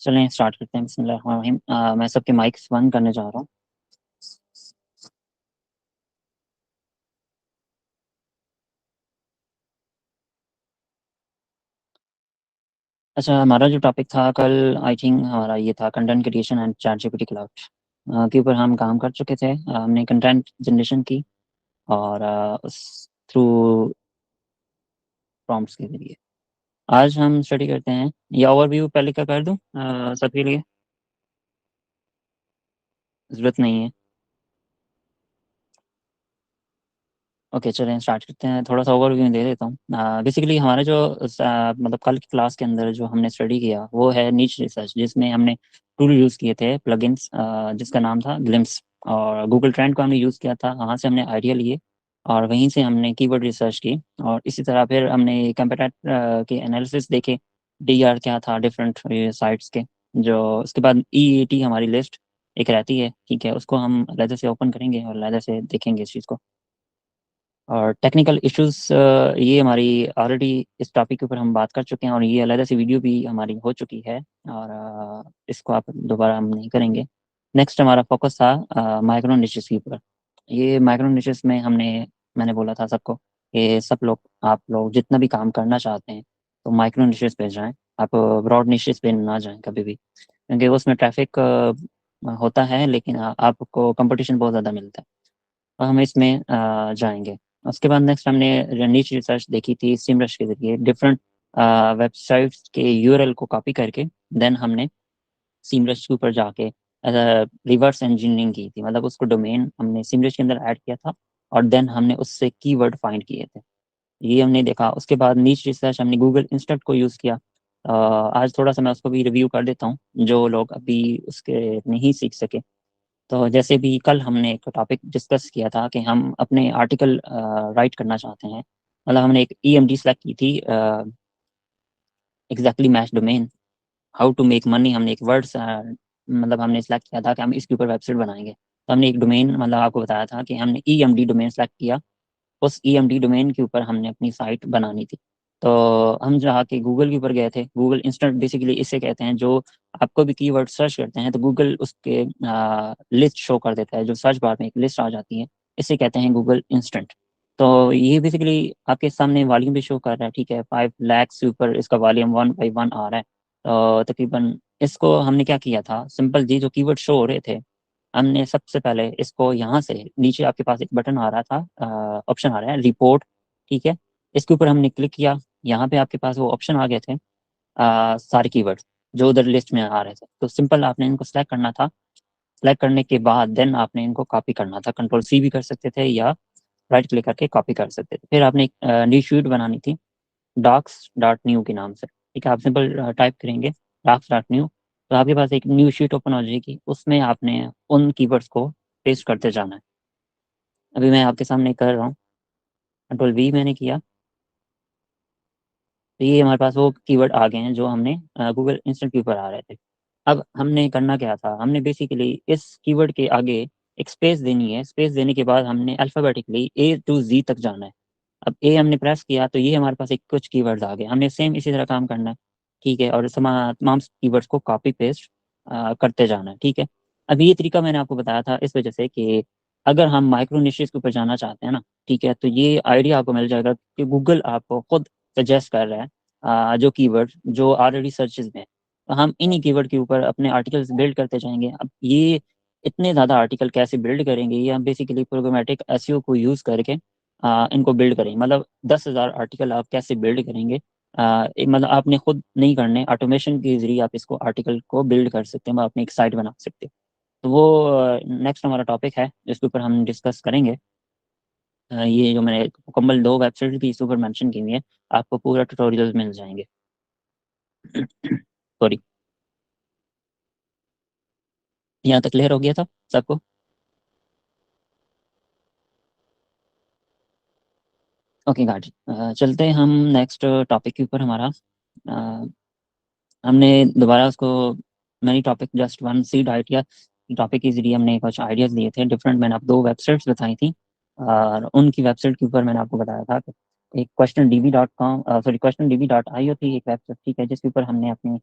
चलें स्टार्ट करते हैं। बिस्मिल्लाहिर्रहमानिर्रहीम। मैं सबके माइक्स बंद करने जा रहा हूँ। अच्छा, हमारा जो टॉपिक था कल, आई थिंक हमारा ये था content creation and chat GPT cloud के ऊपर हम काम कर चुके थे। हमने कंटेंट जनरेशन की और उस थ्रू प्रॉम्प्ट्स के जरिए आज हम स्टडी करते हैं। या ओवरव्यू पहले क्या कर दूँ सबके लिए? ज़रूरत नहीं है। ओके, चलें स्टार्ट करते हैं। थोड़ा सा ओवरव्यू दे देता हूँ। बेसिकली हमारा जो मतलब कल की क्लास के अंदर जो हमने स्टडी किया वो है नीच रिसर्च, जिसमें हमने टूल यूज़ किए थे प्लगइन्स, जिसका नाम था ग्लिम्स। और गूगल ट्रेंड को हमने यूज़ किया था, वहाँ से हमने आइडिया लिए और वहीं से हमने कीवर्ड रिसर्च की। और इसी तरह फिर हमने कंपेटेटिव के एनालिसिस देखे, डीआर क्या था डिफरेंट साइट्स के। जो उसके बाद ईईटी हमारी लिस्ट एक रहती है, ठीक है, उसको हम अलग से ओपन करेंगे और अलग से देखेंगे इस चीज़ को। और टेक्निकल इश्यूज, ये हमारी ऑलरेडी इस टॉपिक के ऊपर हम बात कर चुके हैं और ये अलग से वीडियो भी हमारी हो चुकी है और इसको आप दोबारा हम नहीं करेंगे। नेक्स्ट हमारा फोकस था माइक्रो निचेस के ऊपर। ये माइक्रो निचेस में मैंने बोला था सबको कि सब लोग, आप लोग जितना भी काम करना चाहते हैं तो माइक्रो निचेस पे जाएं। आप ब्रॉड निचेस पे ना जाएं कभी भी, क्योंकि उसमें ट्रैफिक होता है लेकिन आपको कंपटीशन बहुत ज़्यादा मिलता है। तो हम इसमें जाएंगे। उसके बाद नेक्स्ट हमने नीच रिसर्च देखी थी सिमरश के जरिए डिफरेंट वेबसाइट्स के यूआरएल को कॉपी करके। देन हमने सिमरश के ऊपर जाके रिवर्स इंजीनियरिंग की थी, मतलब उसको डोमेन हमने सिमरश के अंदर ऐड किया था और देन हमने उससे कीवर्ड फाइंड किए थे। ये हमने देखा। उसके बाद नीच रिसर्च हमने गूगल इंस्टेंट को यूज़ किया। आज थोड़ा सा मैं उसको भी रिव्यू कर देता हूँ, जो लोग अभी उसके नहीं सीख सके। तो जैसे भी कल हमने एक टॉपिक डिस्कस किया था कि हम अपने आर्टिकल राइट करना चाहते हैं, मतलब हमने एक ईएमडी सेलेक्ट की थी, exactly match domain, how to make money. हमने एक वर्ड मतलब हमने सेलेक्ट किया था कि हम इसके ऊपर वेबसाइट बनाएंगे। तो हमने एक डोमेन, मतलब आपको बताया था कि हमने ईएमडी डोमेन सेलेक्ट किया। उस ईएमडी डोमेन के ऊपर हमने अपनी साइट बनानी थी। तो हम जहाँ के गूगल के ऊपर गए थे, गूगल इंस्टेंट बेसिकली इसे कहते हैं, जो आपको भी कीवर्ड सर्च करते हैं तो गूगल उसके लिस्ट शो कर देता है, जो सर्च बार में एक लिस्ट आ जाती है, इसे कहते हैं गूगल इंस्टेंट। तो ये बेसिकली आपके सामने वॉल्यूम भी शो कर रहा है, ठीक है, 5 लाख से ऊपर इसका वॉल्यूम 1/1 आ रहा है। तो तकरीबन इसको हमने क्या किया था, सिंपल जी, जो कीवर्ड शो हो रहे थे, हमने सबसे पहले इसको यहाँ से नीचे आपके पास एक बटन आ रहा था, ऑप्शन आ रहा है रिपोर्ट, ठीक है, इसके ऊपर हमने क्लिक किया। यहाँ पे आपके पास वो ऑप्शन आ गए थे, सारे कीवर्ड जो उधर लिस्ट में आ रहे थे। तो सिंपल आपने इनको सेलेक्ट करना था। सेलेक्ट करने के बाद देन आपने इनको कॉपी करना था, कंट्रोल सी भी कर सकते थे या राइट क्लिक करके कॉपी कर सकते थे। फिर आपने एक न्यू शीट बनानी थी डॉक्स डॉट न्यू के नाम से, ठीक है। आप सिंपल टाइप करेंगे डॉक्स डॉट न्यू, तो आपके पास एक न्यू शीट ओपन हो जाएगी। उसमें आपने उन कीवर्ड्स को पेस्ट करते जाना है। अभी मैं आपके सामने कर रहा हूँ, कंट्रोल वी मैंने किया, तो ये हमारे पास वो कीवर्ड आ गए हैं जो हमने गूगल इंस्टेंट के ऊपर आ रहे थे। अब हमने करना क्या था, हमने बेसिकली इस कीवर्ड के आगे एक स्पेस देनी है। स्पेस देने के बाद हमने अल्फ़ाबेटिकली ए टू जी तक जाना है। अब ए हमने प्रेस किया तो ये हमारे पास एक कुछ कीवर्ड्स आ गए। हमने सेम इसी तरह काम करना है, ठीक है, और तमाम कीवर्ड्स को कॉपी पेस्ट करते जाना है, ठीक है। अब ये तरीका मैंने आपको बताया था इस वजह से कि अगर हम माइक्रो निशेस के ऊपर जाना चाहते हैं ना, ठीक है, तो ये आइडिया आपको मिल जाएगा कि गूगल आपको खुद सजेस्ट कर रहा है जो कीवर्ड जो ऑलरेडी सर्चेज में है। तो हम इन्हीं कीवर्ड के ऊपर अपने आर्टिकल्स बिल्ड करते जाएंगे। अब ये इतने ज़्यादा आर्टिकल कैसे बिल्ड करेंगे, ये हम बेसिकली प्रोग्रामेटिक एसईओ को यूज़ करके इनको बिल्ड करेंगे। मतलब 10,000 आर्टिकल आप कैसे बिल्ड करेंगे, मतलब आपने खुद नहीं करने, ऑटोमेशन के जरिए आप इसको आर्टिकल को बिल्ड कर सकते हैं, अपनी एक साइट बना सकते हैं। तो वो नेक्स्ट हमारा टॉपिक है जिसके ऊपर हम डिस्कस करेंगे। ये जो मैंने मुकम्मल 2 वेबसाइट भी इसके ऊपर मेंशन की हुई है, आपको पूरा ट्यूटोरियल मिल जाएंगे। सॉरी, यहाँ तक क्लियर हो गया था सबको? ओके गाइड, चलते हैं हम नेक्स्ट टॉपिक के ऊपर। हमारा अ, हमने दोबारा उसको many topic just one seed idea topic के जरिए हमने कुछ आइडियाज दिए थे डिफरेंट। मैंने आप 2 वेबसाइट्स बताई थी और उनकी वेबसाइट के ऊपर मैंने आपको बताया था कि एक question DB dot com, sorry question DB dot I O थी एक वेबसाइट, ठीक है, जिसके ऊपर हमने अपनी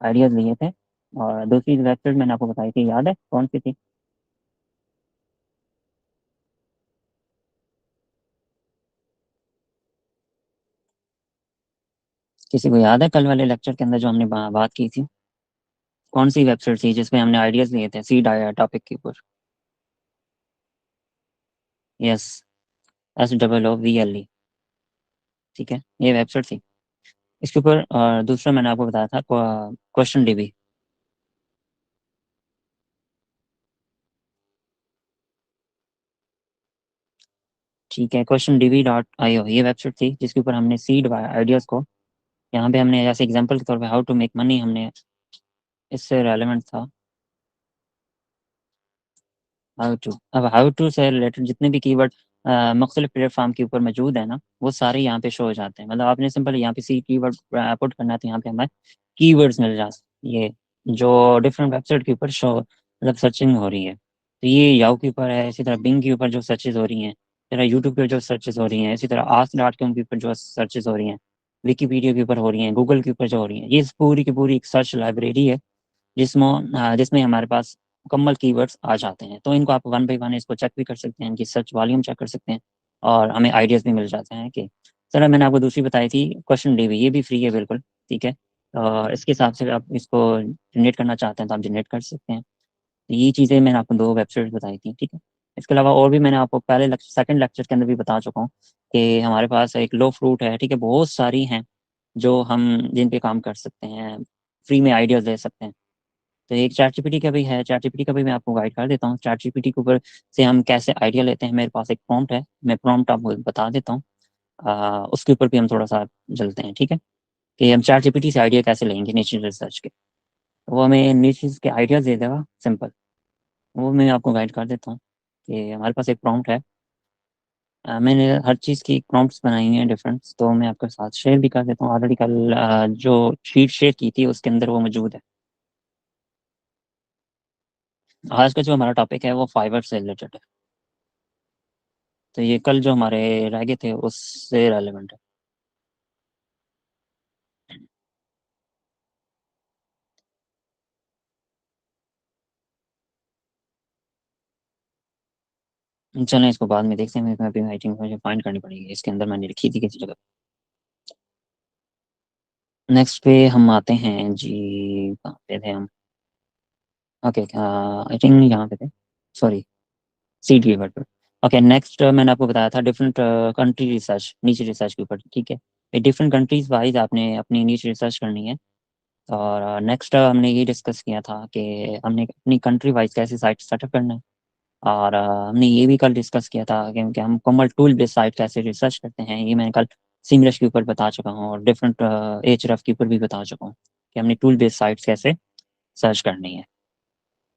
आइडियाज़ लिए थे। और दूसरी वेबसाइट मैंने आपको बताई थी, याद है कौन सी थी? किसी को याद है कल वाले लेक्चर के अंदर जो हमने बात की थी, कौन सी वेबसाइट थी जिसमें हमने आइडियाज़ लिए थे सी टॉपिक के ऊपर? Yes, SOOVLE। ठीक है, ये वेबसाइट थी इसके ऊपर। और दूसरा मैंने आपको बताया था क्वेश्चन DB। ठीक है, question-db.io ये वेबसाइट थी जिसके ऊपर हमने सीड आइडियाज़ को, यहाँ पे हमने जैसे एग्जांपल के तौर पे हाउ टू मेक मनी, हमने इससे रेलेवेंट था हाउ टू। अब हाउ टू से रिलेटेड जितने भी कीवर्ड मुख्तलिफ प्लेटफॉर्म के ऊपर मौजूद है ना, वो सारे यहाँ पे शो हो जाते हैं। मतलब आपने सिंपल यहाँ पे सी कीवर्ड पुट करना है तो यहाँ पे हमें कीवर्ड्स मिल जाते हैं, ये जो डिफरेंट वेबसाइट के ऊपर शो मतलब सर्चिंग हो रही है। तो ये याहू के ऊपर है, इसी तरह बिंग के ऊपर जो सर्चेज हो रही हैं, इसी तरह यूट्यूब पे जो सर्चेज हो रही हैं, इसी तरह ask.com के ऊपर जो सर्चेज हो रही हैं, विकीपीडिया के ऊपर हो रही हैं, गूगल के ऊपर जो हो रही हैं, ये पूरी की पूरी एक सर्च लाइब्रेरी है जिसमें हमारे पास मुकम्मल कीवर्ड्स आ जाते हैं। तो इनको आप वन बाई वन इसको चेक भी कर सकते हैं, इनकी सर्च वॉल्यूम चेक कर सकते हैं, और हमें आइडियाज़ भी मिल जाते हैं कि सर मैंने आपको दूसरी बताई थी क्वेश्चन DB, ये भी फ्री है बिल्कुल। ठीक है, इसके हिसाब से आप इसको जनरेट करना चाहते हैं तो आप जनरेट कर सकते हैं। तो ये चीज़ें मैंने आपको दो वेबसाइट बताई थी। ठीक है, इसके अलावा और भी मैंने आपको पहले सेकंड लेक्चर के अंदर भी बता चुका हूँ कि हमारे पास एक लो फ्रूट है। ठीक है, बहुत सारी हैं जो हम जिन पे काम कर सकते हैं, फ्री में आइडियाज़ ले सकते हैं। तो एक चैट जीपीटी का भी है, चैट जीपीटी का भी मैं आपको गाइड कर देता हूँ। चैट जीपीटी के ऊपर से हम कैसे आइडिया लेते हैं, मेरे पास एक प्रॉम्प्ट है, मैं प्रॉम्प्ट आपको बता देता हूँ। उसके ऊपर भी हम थोड़ा सा चलते हैं। ठीक है, कि हम चैट जीपीटी से आइडिया कैसे लेंगे नीचे रिसर्च के। वो हमें नीचे के आइडियाज़ दे देगा सिंपल, वो मैं आपको गाइड कर देता हूँ कि हमारे पास एक प्रॉम्प्ट है। मैंने हर चीज़ की प्रॉम्प्ट्स बनाई हैं डिफरेंट, तो मैं आपके साथ शेयर भी कर देता हूँ। ऑलरेडी कल जो शीट शेयर की थी उसके अंदर वो मौजूद है। आज का जो हमारा टॉपिक है वो फाइबर से रिलेटेड है, तो ये कल जो हमारे रह गए थे उससे रेलेवेंट है। चलें इसको बाद में देखते हैं, मैं अभी आई थिंक मुझे फाइंड करनी पड़ेगी, इसके अंदर मैंने लिखी थी किसी जगह। नेक्स्ट पे हम आते हैं जी, कहाँ पे थे हम? ओके, आई थिंक यहाँ पे थे, सॉरी, सी डी वर्ड पर। ओके, नेक्स्ट मैंने आपको बताया था डिफरेंट कंट्री रिसर्च, नीचे रिसर्च के ऊपर। ठीक है, डिफरेंट कंट्रीज वाइज आपने अपनी नीचे रिसर्च करनी है। और नेक्स्ट हमने ये डिस्कस किया था कि हमने अपनी कंट्री वाइज कैसे साइट सेटअप करना है। और हमने ये भी कल डिस्कस किया था कि हम कॉमन टूल बेस्ड साइट कैसे रिसर्च करते हैं, ये मैंने कल सिमरश के ऊपर बता चुका हूँ, और डिफरेंट एचरफ के ऊपर भी बता चुका हूँ कि हमने टूल बेस्ड साइट्स कैसे सर्च करनी है।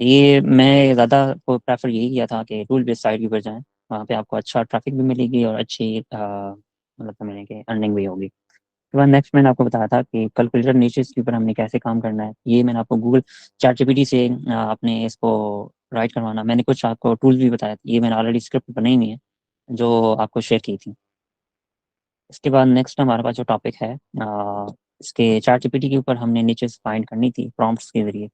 ये मैं ज़्यादा को प्रेफर यही किया था कि टूल बेस्ड साइट के ऊपर जाएँ, वहाँ पे आपको अच्छा ट्रैफिक भी मिलेगी और अच्छी मतलब समझने की अर्निंग भी होगी। उसके बाद नेक्स्ट मैंने आपको बताया था कि कैलकुलेटर नीचे के ऊपर हमने कैसे काम करना है, ये मैंने आपको गूगल चैट जीपीटी से आपने इसको राइट करवाना। मैंने कुछ आपको टूल्स भी बताया, ये मैंने ऑलरेडी स्क्रिप्ट बनाई हुई है जो आपको शेयर की थी। इसके बाद नेक्स्ट हमारे पास जो टॉपिक है, इसके चैट जीपीटी के ऊपर हमने नीचे से फाइंड करनी थी प्रॉम्प्ट्स के जरिए।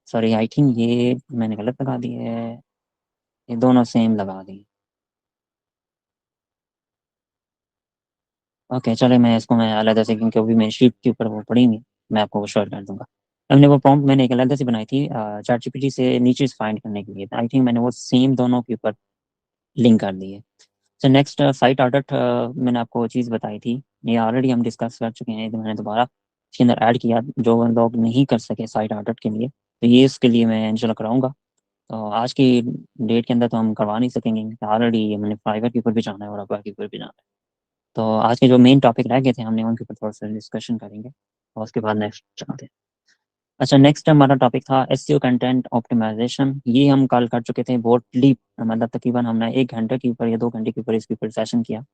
सॉरी, आई थिंक ये मैंने गलत लगा दी है, ये दोनों सेम लगा दी। ओके चले, मैं इसको मैं अलग से, क्योंकि अभी मैं शीट के ऊपर वो पड़ी हुई है, मैं आपको वो शेयर कर दूंगा। हमने वो प्रॉम्प्ट मैंने एक अलग से बनाई थी चैट जीपीटी से नीचे फाइंड करने के लिए, आई थिंक मैंने वो सेम दोनों के ऊपर लिंक कर दी है। तो नेक्स्ट साइट ऑडिट, मैंने आपको वो चीज़ बताई थी, ये ऑलरेडी हम डिस्कस कर चुके हैं, तो मैंने दोबारा इसके अंदर ऐड किया, जो लोग नहीं कर सके साइट ऑडिट के लिए, तो ये इसके लिए मैं इंशाल्लाह कराऊंगा। तो आज की डेट के अंदर तो हम करवा नहीं सकेंगे, ऑलरेडी मैंने फाइवर के ऊपर भी जाना है और अपवर के ऊपर भी जाना है। तो आज के जो मेन टॉपिक रह गए थे हमने उनके ऊपर थोड़ा सा डिस्कशन करेंगे, और उसके बाद नेक्स्ट चलते हैं। अच्छा, नेक्स्ट हमारा टॉपिक था एसईओ कंटेंट ऑप्टिमाइजेशन, ये हम कल कर चुके थे बहुत डीप, मतलब तकरीबन हमने 1 घंटे के ऊपर या 2 घंटे के ऊपर इसके ऊपर सेशन किया।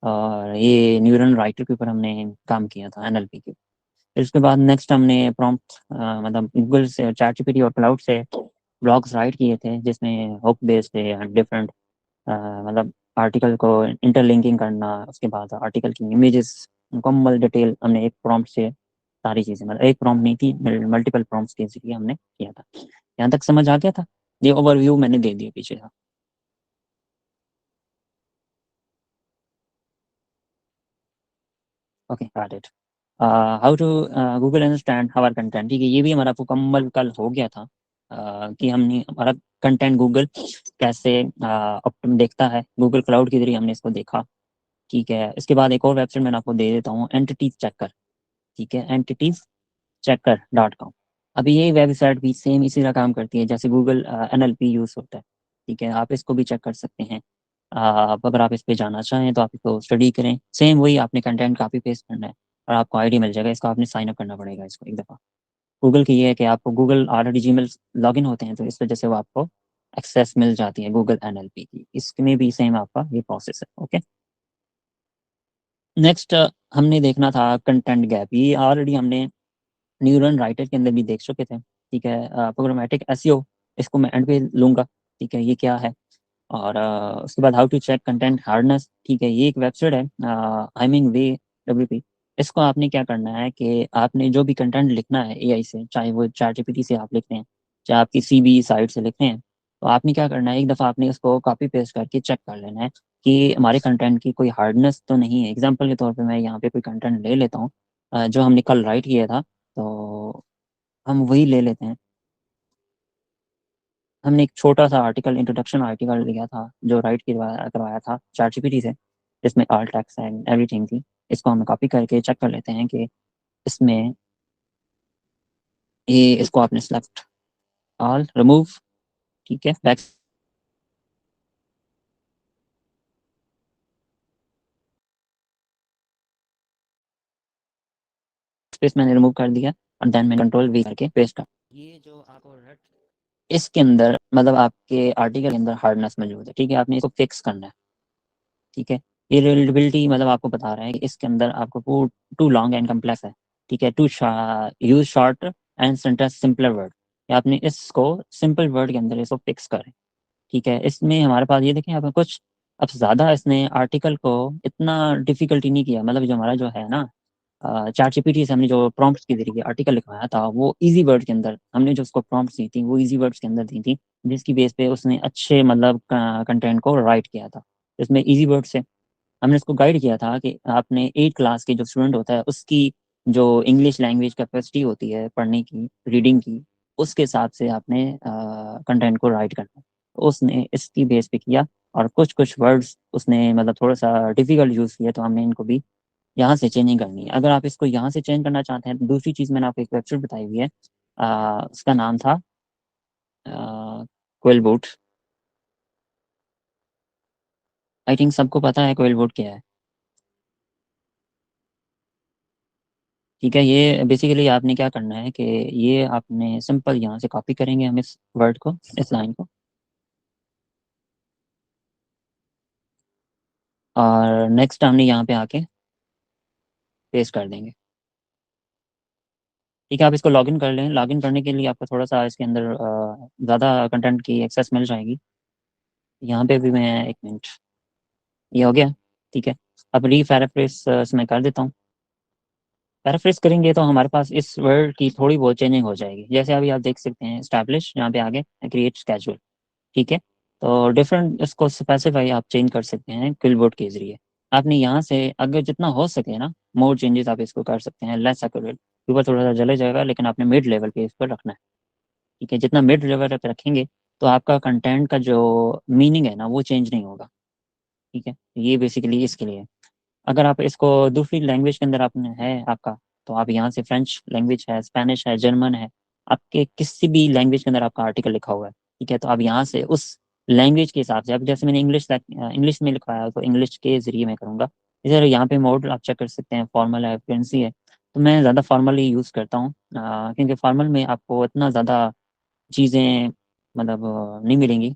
और ये न्यूरल राइटर के ऊपर हमने काम किया था, एनएलपी के। फिर उसके बाद नेक्स्ट हमने प्रॉम्प्ट मतलब गूगल से, चैट जीपीटी और क्लाउड से ब्लॉग्स राइट किए थे, जिसमें हुक बेस्ड थे, डिफरेंट मतलब आर्टिकल को इंटरलिंकिंग करना, उसके बाद आर्टिकल की इमेजेस मुकम्मल डिटेल हमने एक प्रॉम्प्ट से सारी चीज़ें, मतलब एक प्रॉम्प्ट नहीं थी, मल्टीपल प्रॉम्प्ट्स के ज़रिए हमने किया था। यहाँ तक समझ आ गया था? ये ओवरव्यू मैंने दे दिया पीछे का। Okay, got it. How to Google understand our content, ठीक है, ये भी हमारा मुकम्मल कल हो गया था। कि हमने हमारा कंटेंट गूगल कैसे देखता है, गूगल क्लाउड के जरिए हमने इसको देखा। ठीक है, इसके बाद एक और वेबसाइट मैंने आपको दे देता हूँ, एंटिटीज चेकर। ठीक है, एंटिटीज checker.com। अभी ये वेबसाइट भी सेम इसी तरह काम करती है जैसे गूगल NLP यूज़ होता है। ठीक है, आप इसको भी चेक कर सकते हैं। आप अगर आप इस पे जाना चाहें तो आप इसको स्टडी करें, सेम वही आपने कंटेंट कॉपी पेस्ट करना है और आपको आईडी मिल जाएगा। इसको आपने साइन अप करना पड़ेगा इसको एक दफ़ा। गूगल की ये है कि आपको गूगल ऑलरेडी जीमेल लॉगिन होते हैं, तो इस वजह से वो आपको एक्सेस मिल जाती है गूगल NLP की। इसमें भी सेम आपका ये प्रोसेस है। ओके, नेक्स्ट हमने देखना था कंटेंट गैप। ये ऑलरेडी हमने न्यूरल राइटर के अंदर भी देख चुके थे। ठीक है, प्रोग्रामेटिक एसईओ, इसको मैं एंड पे लूँगा। ठीक है, ये क्या है? और उसके बाद how to check content hardness. ठीक है, ये एक वेबसाइट है, हाइमिंग वे WP। इसको आपने क्या करना है कि आपने जो भी कंटेंट लिखना है AI से, चाहे वो चैट GPT से आप लिख रहे हैं, चाहे आप किसी भी साइट से लिख रहे हैं, तो आपने क्या करना है, एक दफ़ा आपने उसको कॉपी पेस्ट करके चेक कर लेना है कि हमारे कंटेंट की कोई हार्डनेस तो नहीं है। एग्जाम्पल के तौर पर मैं यहाँ पे कोई कंटेंट ले लेता हूँ, जो हमने कल राइट किया था, तो हम वही ले लेते हैं। हमने एक छोटा सा आर्टिकल, इंट्रोडक्शन आर्टिकल लिया था जो राइट करवाया करवाया था चैट जीपीटी से, जिसमें ऑल टेक्स्ट एंड एवरीथिंग थी। इसको हम कॉपी करके चेक कर लेते हैं कि इसमें ये, इसको आपने सेलेक्ट ऑल रिमूव। ठीक है, बैक स्पेस मैंने रिमूव कर दिया और देन मैंने कंट्रोल V करके पेस्ट कर। ये जो आपको इसके अंदर मतलब आपके आर्टिकल के अंदर हार्डनेस मौजूद है। ठीक है, आपने इसको फिक्स करना है। ठीक है, ये रीडेबिलिटी मतलब आपको बता रहा है कि इसके अंदर आपको टू लॉन्ग एंड कम्प्लेक्स है। ठीक है, to use short and sentence simpler word, आपने इसको सिंपल वर्ड के अंदर इसको फिक्स करें। ठीक है, इसमें हमारे पास ये देखें, आपको कुछ अब ज़्यादा इसने आर्टिकल को इतना डिफिकल्टी नहीं किया। मतलब जो हमारा जो है ना, चैट जीपीटी से हमने जो प्रॉम्प्ट्स के जरिए आर्टिकल लिखवाया था, वो इजी वर्ड के अंदर हमने जो उसको प्रॉम्प्ट्स दी थी, वो इजी वर्ड्स के अंदर दी थी, जिसकी बेस पे उसने अच्छे मतलब कंटेंट को राइट किया था। इसमें इजी वर्ड से हमने उसको गाइड किया था कि आपने 8 क्लास के जो स्टूडेंट होता है, उसकी जो इंग्लिश लैंग्वेज कैपेसिटी होती है पढ़ने की, रीडिंग की, उसके हिसाब से आपने कंटेंट को राइट करना है। तो उसने इसकी बेस पे किया और कुछ कुछ वर्ड्स उसने मतलब थोड़ा सा डिफिकल्ट यूज़ किया, तो हमने इनको भी यहाँ से चेंजिंग करनी है। अगर आप इसको यहाँ से चेंज करना चाहते हैं तो दूसरी चीज़ मैंने आपको एक वेबसाइट बताई हुई है, उसका नाम था क्विल बूट। आई थिंक सबको पता है क्विल बूट क्या है। ठीक है, ये बेसिकली आपने क्या करना है कि ये आपने सिंपल यहाँ से कॉपी करेंगे हम इस वर्ड को, इस लाइन को, और नेक्स्ट हमने यहाँ पे आके पेस्ट कर देंगे। ठीक है, आप इसको लॉगिन कर लें। लॉगिन करने के लिए आपको थोड़ा सा इसके अंदर ज़्यादा कंटेंट की एक्सेस मिल जाएगी। यहाँ पे भी मैं एक मिनट, ये हो गया। ठीक है, अब रीपैराफ्रेस मैं कर देता हूँ। पैराफ्रेस करेंगे तो हमारे पास इस वर्ड की थोड़ी बहुत चेंजिंग हो जाएगी। जैसे अभी आप देख सकते हैं स्टैब्लिश, यहाँ पे आगे क्रिएट स्केजुअल। ठीक है, तो डिफरेंट इसको स्पेसिफाई आप चेंज कर सकते हैं क्विलबोर्ड के जरिए। आपने यहाँ से अगर जितना हो सके ना, मोर चेंजेस आप इसको कर सकते हैं। लेस एक्यूरेट, ऊपर थोड़ा सा जले जाएगा, लेकिन आपने मिड लेवल पे इस पर रखना है। ठीक है, जितना मिड लेवल पे रखेंगे तो आपका कंटेंट का जो मीनिंग है ना, वो चेंज नहीं होगा। ठीक है, ये बेसिकली इसके लिए है। अगर आप इसको दूसरी लैंग्वेज के अंदर आपने है आपका, तो आप यहाँ से फ्रेंच लैंग्वेज है, स्पेनिश है, जर्मन है, आपके किसी भी लैंग्वेज के अंदर आपका आर्टिकल लिखा हुआ है। ठीक है, तो आप यहाँ से उस लैंग्वेज के हिसाब से, अब जैसे मैंने इंग्लिश में लिखवाया है, तो इंग्लिश के ज़रिए मैं करूँगा। इसी तरह यहाँ पे मोड आप चेक कर सकते हैं, फॉर्मल है, फ्लुएंसी है। तो मैं ज़्यादा फॉर्मल ही यूज़ करता हूँ, क्योंकि फॉर्मल में आपको इतना ज़्यादा चीज़ें मतलब नहीं मिलेंगी,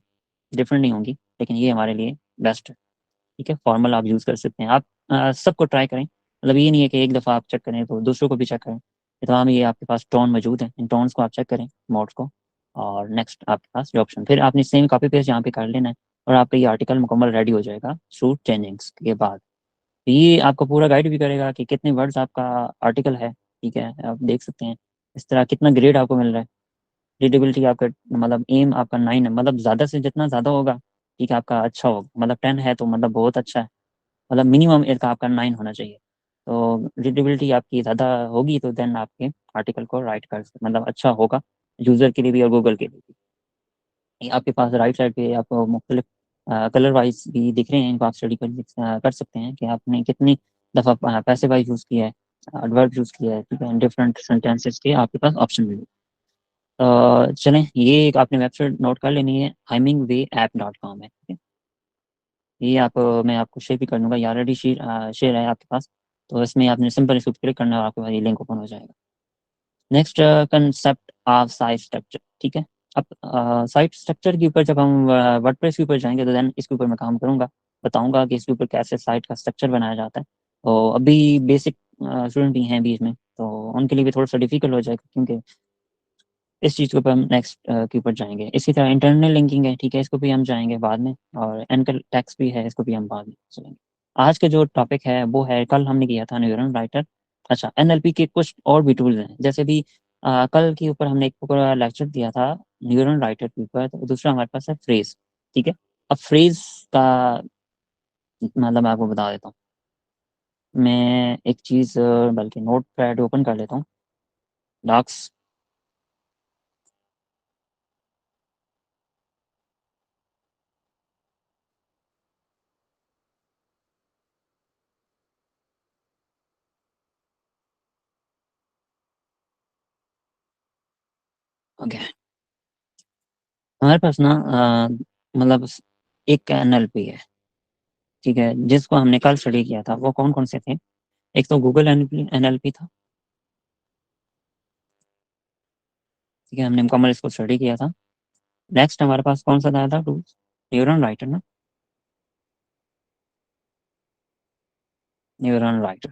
डिफरेंट नहीं होंगी, लेकिन ये हमारे लिए बेस्ट है। ठीक है, फॉर्मल आप यूज़ कर सकते हैं। आप सबको ट्राई करें, मतलब ये नहीं है कि एक दफ़ा आप चेक करें तो दूसरों को भी चेक करें। ये तमाम ये आपके पास टोन मौजूद है, इन टोन्स को आप चेक करें, मोड्स को, और नेक्स्ट आपके पास ये ऑप्शन, फिर आपने सेम कॉपी पेस्ट यहाँ पे कर लेना है और आपका ये आर्टिकल मुकम्मल रेडी हो जाएगा थ्रू चेंजिंग्स के बाद। तो ये आपको पूरा गाइड भी करेगा कि कितने वर्ड्स आपका आर्टिकल है, ठीक है, आप देख सकते हैं इस तरह कितना ग्रेड आपको मिल रहा है। रीडेबिलिटी आपका मतलब एम आपका 9 है, मतलब ज़्यादा से जितना ज़्यादा होगा ठीक है आपका अच्छा होगा, मतलब 10 है तो मतलब बहुत अच्छा है, मतलब मिनिमम इसका आपका 9 होना चाहिए। तो रीडेबिलिटी आपकी ज़्यादा होगी तो देन आपके आर्टिकल को राइट कर मतलब अच्छा होगा, यूज़र के लिए भी और गूगल के लिए भी। ये आपके पास राइट साइड पे आपको मुख्तलिफ कलर वाइज भी दिख रहे हैं, इनको आप स्टडी कर सकते हैं कि आपने कितनी दफ़ा पैसे वाइज यूज़ किया है, एडवर्ब यूज़ किया है, ठीक है, डिफरेंट सेंटेंसेस के आपके पास ऑप्शन भी। चलें, ये एक आपने वेबसाइट नोट कर लेनी है, hemingwayApp.com है, ठीक है। ये आप मैं आपको शेयर भी कर दूंगा, ये ऑलरेडी शेयर है आपके पास। तो इसमें आपने सिंपल इस पर क्लिक करना है और आपके पास ये लिंक ओपन हो जाएगा। Next, concept of site structure, ठीक है। अब साइट स्ट्रक्चर के ऊपर जब हम वर्डप्रेस के ऊपर जाएंगे तो देन इसके ऊपर मैं काम करूंगा, बताऊंगा कि इसके ऊपर कैसे साइट का स्ट्रक्चर बनाया जाता है। तो अभी बेसिक स्टूडेंट भी हैं बीच में, तो उनके लिए भी थोड़ा सा डिफिकल्ट हो जाएगा, क्योंकि इस चीज़ के ऊपर हम नेक्स्ट के ऊपर जाएंगे। इसी तरह इंटरनल लिंकिंग है, ठीक है, इसको भी हम जाएंगे बाद में, और एनकल टैक्स भी है, इसको भी हम बाद में चलेंगे। आज का जो टॉपिक है वो है, कल हमने किया था न्यूरल राइटर। अच्छा, एनएलपी के कुछ और भी टूल्स हैं, जैसे भी कल के ऊपर हमने एक पूरा लेक्चर दिया था न्यूरल राइटर के ऊपर, तो दूसरा हमारे पास है फ्रेज, ठीक है। अब फ्रेज का मतलब मैं आपको बता देता हूँ। मैं एक चीज़ बल्कि नोट पैड ओपन कर लेता हूँ, डॉक्स। ओके, हमारे पास ना मतलब एक एनएलपी है, ठीक है, जिसको हमने कल स्टडी किया था। वो कौन कौन से थे? एक तो गूगल एनएलपी था, ठीक है, हमने मुकम्मल इसको स्टडी किया था। नेक्स्ट हमारे पास कौन सा था टूल? न्यूरल राइटर ना, न्यूरल राइटर।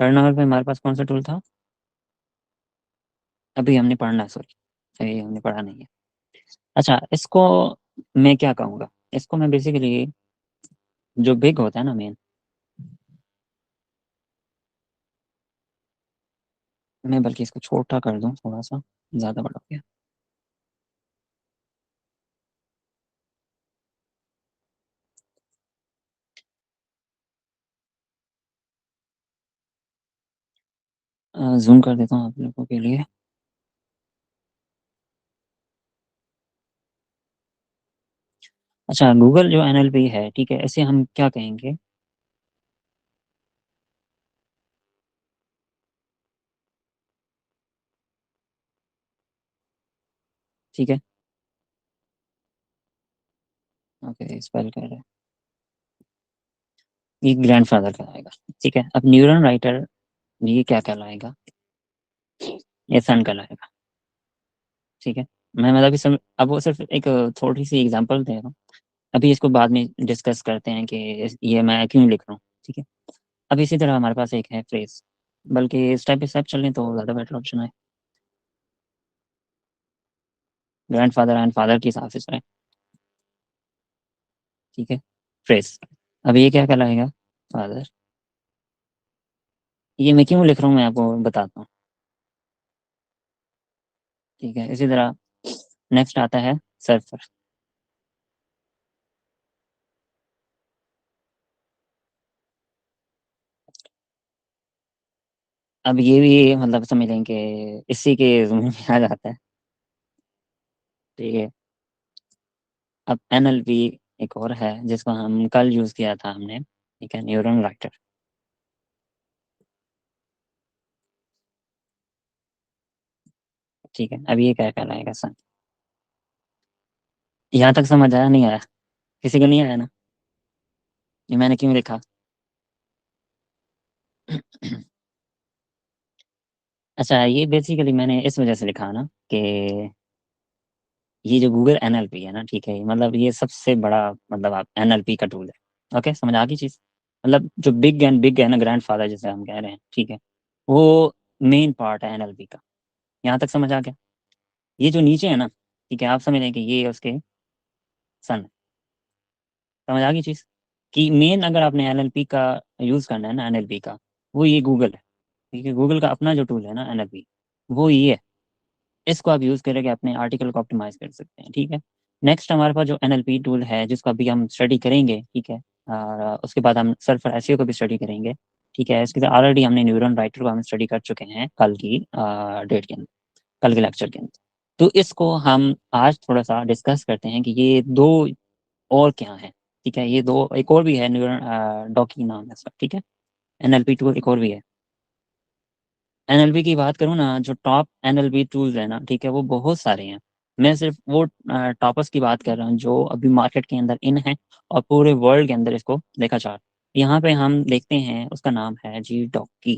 थर्ड नंबर पे हमारे पास कौन सा टूल था? अभी हमने पढ़ना है, सॉरी, अभी हमने पढ़ा नहीं है। अच्छा, इसको मैं क्या कहूँगा, इसको मैं बेसिकली जो बिग होता है ना मेन, मैं बल्कि इसको छोटा कर दूँ थोड़ा सा, ज़्यादा बड़ा हो गया। जूम कर देता हूँ आप लोगों के लिए। अच्छा, गूगल जो एनएलपी है, ठीक है, इसे हम क्या कहेंगे? ठीक है, ओके, स्पेल कर रहे हैं, ये ग्रैंडफादर कहलाएगा, ठीक है। अब न्यूरल राइटर ये क्या कहलाएगा? ये सन कहलाएगा, ठीक है। मैं मतलब अब वो सिर्फ एक थोड़ी सी एग्जांपल दे रहा हूँ, अभी इसको बाद में डिस्कस करते हैं कि ये मैं क्यों लिख रहा हूँ, ठीक है। अब इसी तरह हमारे पास एक है फ्रेज, बल्कि स्टेप बाई स्टेप चलें तो ज़्यादा बेटर ऑप्शन है। ग्रैंडफादर एंड फादर के हिसाब से चलें, ठीक है। फ्रेज, अब ये क्या कहलाएगा? फादर। ये मैं क्यों लिख रहा हूँ मैं आपको बताता हूँ, ठीक है। इसी तरह नेक्स्ट आता है सर्फर। अब ये भी मतलब समझ लें कि इसी के ज़मीन में आ जाता है, ठीक है। अब एनएलपी एक और है जिसको हम कल यूज़ किया था हमने, ठीक है, न्यूरल राइटर, ठीक है। अब ये क्या कहलाएगा? सन। यहाँ तक समझ आया, नहीं आया? किसी को नहीं आया ना? ये मैंने क्यों लिखा? अच्छा, ये बेसिकली मैंने इस वजह से लिखा ना कि ये जो गूगल एनएलपी है ना, ठीक है, मतलब ये सबसे बड़ा मतलब आप एनएलपी का टूल है। ओके, समझ आ गई चीज़? मतलब जो बिग है ना, ग्रैंडफादर जिसे हम कह रहे हैं, ठीक है, वो मेन पार्ट है एनएलपी का। यहाँ तक समझ आ गया? ये जो नीचे है ना, ठीक है, आप समझ लें कि ये उसके सन। समझ आ गई चीज़? कि मेन अगर आपने एनएलपी का यूज़ करना है ना, एनएलपी का, वो ये गूगल है, ठीक है, गूगल का अपना जो टूल है ना एनएलपी, वो ये है। इसको आप यूज़ करके अपने आर्टिकल को ऑप्टिमाइज कर सकते हैं। ठीक है। नेक्स्ट हमारे पास जो एनएलपी टूल है जिसको अभी हम स्टडी करेंगे, ठीक है, और उसके बाद हम सर्फर एसईओ को भी स्टडी करेंगे। ठीक है, इसके ऑलरेडी हमने न्यूरल राइटर को हम स्टडी कर चुके हैं कल की डेट के अंदर, कल के लेक्चर के अंदर। तो इसको हम आज थोड़ा सा डिस्कस करते हैं कि ये दो और क्या है। ठीक है, ये दो, एक और भी है न्यूरल डॉकी नाम है इसका। ठीक है, एनएलपी टूल एक और भी है। एनएलपी की बात करूँ ना, जो टॉप एनएलपी टूल्स है ना, ठीक है, वो बहुत सारे हैं। मैं सिर्फ वो टॉपर्स की बात कर रहा हूँ जो अभी मार्केट के अंदर इन है और पूरे वर्ल्ड के अंदर इसको देखा जा रहा है। यहाँ पे हम देखते हैं, उसका नाम है जी डॉकी।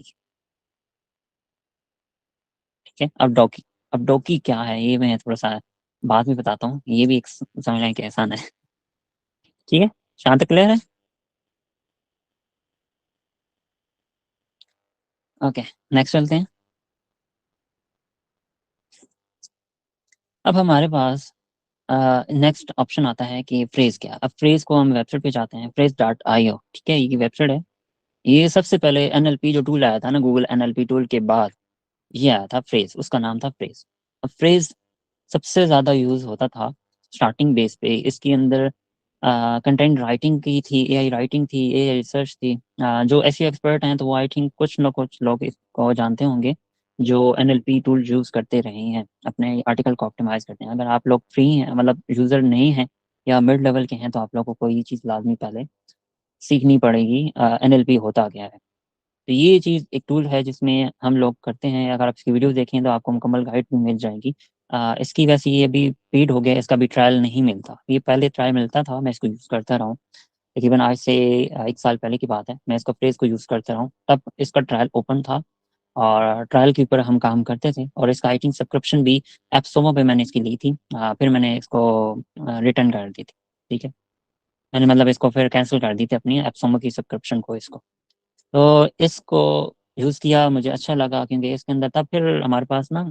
ठीक है, अब डॉकी क्या है ये मैं थोड़ा सा बाद में बताता हूँ। ये भी एक समझना कि आसान है। ठीक है, शांत क्लियर है। ओके, नेक्स्ट चलते हैं। अब हमारे पास नेक्स्ट ऑप्शन आता है कि फ्रेज क्या। अब फ्रेज को हम वेबसाइट पे जाते हैं, phrase.io। ठीक है, ये वेबसाइट है। ये सबसे पहले एनएलपी जो टूल आया था ना, गूगल एनएलपी टूल के बाद ये आया था फ्रेज, उसका नाम था फ्रेज। अब फ्रेज सबसे ज़्यादा यूज़ होता था स्टार्टिंग बेस पे। इसके अंदर कंटेंट राइटिंग की थी, एआई राइटिंग थी, एआई रिसर्च थी। जो ऐसे एक्सपर्ट हैं तो वो आई थिंक कुछ लोग इसको जानते होंगे, जो एनएलपी टूल यूज़ करते रहे हैं अपने आर्टिकल को ऑप्टिमाइज करते हैं। अगर आप लोग फ्री हैं, मतलब यूज़र नहीं हैं या मिड लेवल के हैं, तो आप लोगों को ये चीज़ लाजमी पहले सीखनी पड़ेगी, एनएलपी होता क्या है। तो ये चीज़ एक टूल है जिसमें हम लोग करते हैं। अगर आप इसकी वीडियो देखें तो आपको मुकम्मल गाइड भी मिल जाएगी। इसकी वैसे ये अभी पेड हो गया, इसका भी ट्रायल नहीं मिलता। ये पहले ट्रायल मिलता था, मैं इसको यूज़ करता रहा हूँ। तकरीबन आज से 1 साल पहले की बात है, मैं इसको फ्रेज को यूज़ करता रहा हूँ, तब इसका ट्रायल ओपन था और ट्रायल के ऊपर हम काम करते थे। और इसका आई थिंक सब्सक्रिप्शन भी एप्सोमो पे मैंने इसकी ली थी। फिर मैंने इसको रिटर्न कर दी थी। ठीक है, मैंने मतलब इसको फिर कैंसिल कर दी थी अपनी एप्सोमो की सब्सक्रिप्शन को, इसको। तो इसको यूज़ किया, मुझे अच्छा लगा क्योंकि इसके अंदर तब फिर हमारे पास ना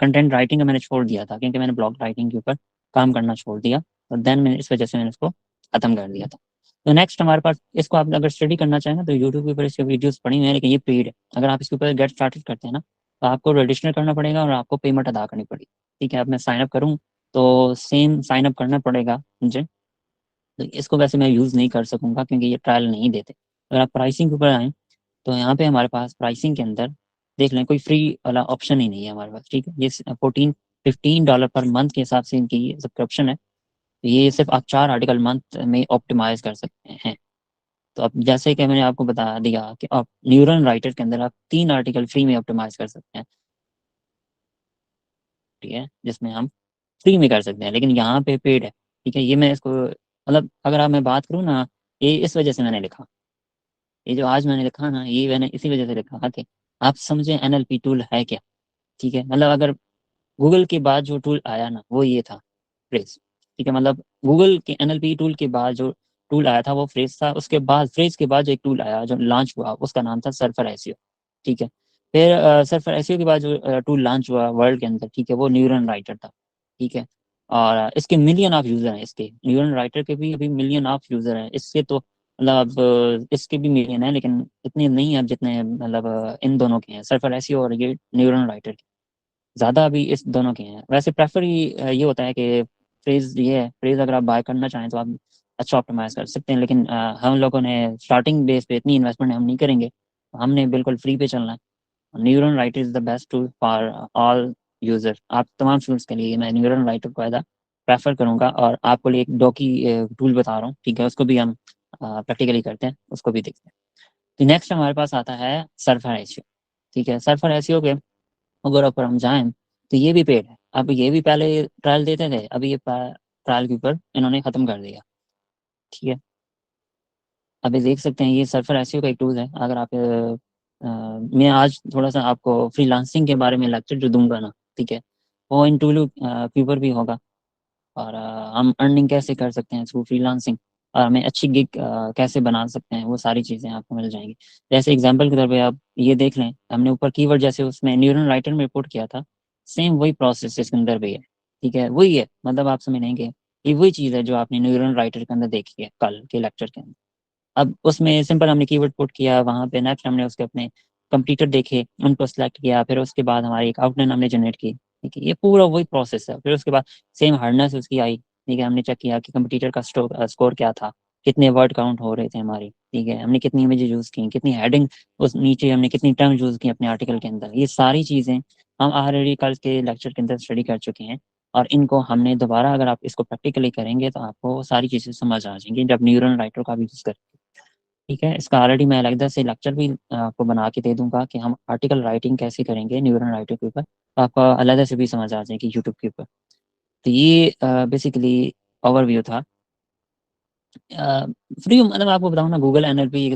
कंटेंट राइटिंग का मैंने छोड़ दिया था, क्योंकि मैंने ब्लॉग राइटिंग के ऊपर काम करना छोड़ दिया। तो देन मैंने इस वजह से मैंने इसको ख़त्म कर दिया था। तो नेक्स्ट हमारे पास, इसको आप अगर स्टडी करना चाहें ना तो यूट्यूब के ऊपर इसके वीडियोस पड़ी हुई हैं, लेकिन ये पेड है। अगर आप इसके ऊपर गेट स्टार्टेड करते हैं ना, तो आपको रजिस्टर करना पड़ेगा और आपको पेमेंट अदा करनी पड़ेगी। ठीक है, अब मैं साइन अप करूँ तो सेम साइन अप करना पड़ेगा मुझे। तो इसको वैसे मैं यूज़ नहीं कर सकूँगा क्योंकि ये ट्रायल नहीं देते। अगर आप प्राइसिंग के ऊपर आएँ तो यहाँ पे हमारे पास प्राइसिंग के अंदर देख लें, कोई फ्री वाला ऑप्शन ही नहीं है हमारे पास। ठीक है, ये 14-15 डॉलर पर मंथ के हिसाब से इनकी सब्सक्रिप्शन है। तो ये सिर्फ आप 4 आर्टिकल मंथ में ऑप्टिमाइज कर सकते हैं। तो अब जैसे कि मैंने आपको बता दिया कि आप न्यूरल राइटर के अंदर आप 3 आर्टिकल फ्री में ऑप्टिमाइज कर सकते हैं। ठीक है, जिसमें हम फ्री में कर सकते हैं, लेकिन यहाँ पे पेड है। ठीक है, ये मैं इसको मतलब अगर आप मैं बात करूँ ना, ये इस वजह से मैंने लिखा। ये जो आज मैंने लिखा ना, ये मैंने इसी वजह से लिखा कि आप समझें एनएलपी टूल है क्या। ठीक है, मतलब अगर गूगल के बाद जो टूल आया ना वो ये था, फ्रेज। ठीक है, मतलब गूगल के एनएलपी टूल के बाद जो टूल आया था वो फ्रेज था। उसके बाद फ्रेज के बाद जो एक टूल आया जो लॉन्च हुआ उसका नाम था सर्फर एसईओ। ठीक है, फिर सर्फर एसईओ के बाद जो टूल लॉन्च हुआ वर्ल्ड के अंदर, ठीक है, वो न्यूरल राइटर था। ठीक है, और इसके मिलियन ऑफ यूजर हैं। इसके न्यूरल राइटर के भी अभी मिलियन ऑफ यूजर हैं। इसके तो मतलब इसके भी मिलियन है, लेकिन इतने नहीं है अब जितने मतलब इन दोनों के हैं, सर्फर एसईओ और ये न्यूरल राइटर के। ज़्यादा अभी इस दोनों के हैं। वैसे प्रेफर ही ये होता है कि फ्रेज ये है, फ्रेज अगर आप बाय करना चाहें तो आप अच्छा ऑप्टिमाइज कर सकते हैं, लेकिन हम लोगों ने स्टार्टिंग बेस पे इतनी इन्वेस्टमेंट हम नहीं करेंगे। हमने बिल्कुल फ्री पे चलना है। Neural writer is the best tool for all user. आप तमाम स्टूडेंट्स के लिए मैं न्यूरल राइटर को ज़्यादा प्रेफर करूँगा। और आपको लिए एक डॉकी टूल बता रहा हूँ, ठीक है, उसको भी हम प्रैक्टिकली करते हैं, उसको भी देखते हैं। तो नेक्स्ट हमारे पास आता है सर्फर एसईओ। ठीक है, सर्फर एसईओ के अगर ऊपर हम जाएं तो ये भी पेड है। अब ये भी पहले ट्रायल देते थे, अभी ये ट्रायल के ऊपर इन्होंने ख़त्म कर दिया। ठीक है, अभी देख सकते हैं ये सर्फर एसईओ का एक टूल है। अगर आप मैं आज थोड़ा सा आपको फ्रीलांसिंग के बारे में लेक्चर जो दूंगा ना, ठीक है, वो इन टूल के ऊपर भी होगा। और हम अर्निंग कैसे कर सकते हैं थ्रू फ्रीलांसिंग, और हमें अच्छी गिग कैसे बना सकते हैं, वो सारी चीज़ें आपको मिल जाएंगी। जैसे एग्जांपल के तौर पे आप ये देख लें, हमने ऊपर कीवर्ड जैसे उसमें न्यूरल राइटर में रिपोर्ट किया था, सेम वही प्रोसेस इसके अंदर भी है। ठीक है, वही है, मतलब आप समझ लेंगे ये वही चीज़ है जो आपने न्यूरल राइटर के अंदर देखी है कल के लेक्चर के अंदर। अब उसमें सिंपल हमने कीवर्ड पुट किया वहाँ पे, नेक्स्ट हमने उसके अपने कंप्यूटर देखे, उनको सेलेक्ट किया, फिर उसके बाद हमारी एक आउटलाइन हमने जनरेट की। ठीक है, ये पूरा वही प्रोसेस है। फिर उसके बाद सेम हार्डनेस उसकी आई। ठीक है, हमने चेक किया कि कंप्यूटर का स्कोर क्या था, कितने वर्ड काउंट हो रहे थे हमारी। ठीक है, हमने कितनी इमेजेस यूज़ की, कितनी हेडिंग, उस नीचे हमने कितनी टर्म यूज़ की अपने आर्टिकल के अंदर। ये सारी चीज़ें हम ऑलरेडी कल के लेक्चर के अंदर स्टडी कर चुके हैं। और इनको हमने दोबारा, अगर आप इसको प्रैक्टिकली करेंगे तो आपको सारी चीज़ें समझ आ जाएंगी जब न्यूरल राइटर का भी यूज़ करें। ठीक है, इसका ऑलरेडी मैं अलग से लेक्चर भी आपको बना के दे दूंगा कि हम आर्टिकल राइटिंग कैसे करेंगे न्यूरल राइटर के ऊपर, तो आपको अलग से भी समझ आ जाएगी यूट्यूब के ऊपर। तो ये बेसिकली ओवरव्यू था। फ्री मतलब आपको बताऊँ ना, गूगल एनएलपी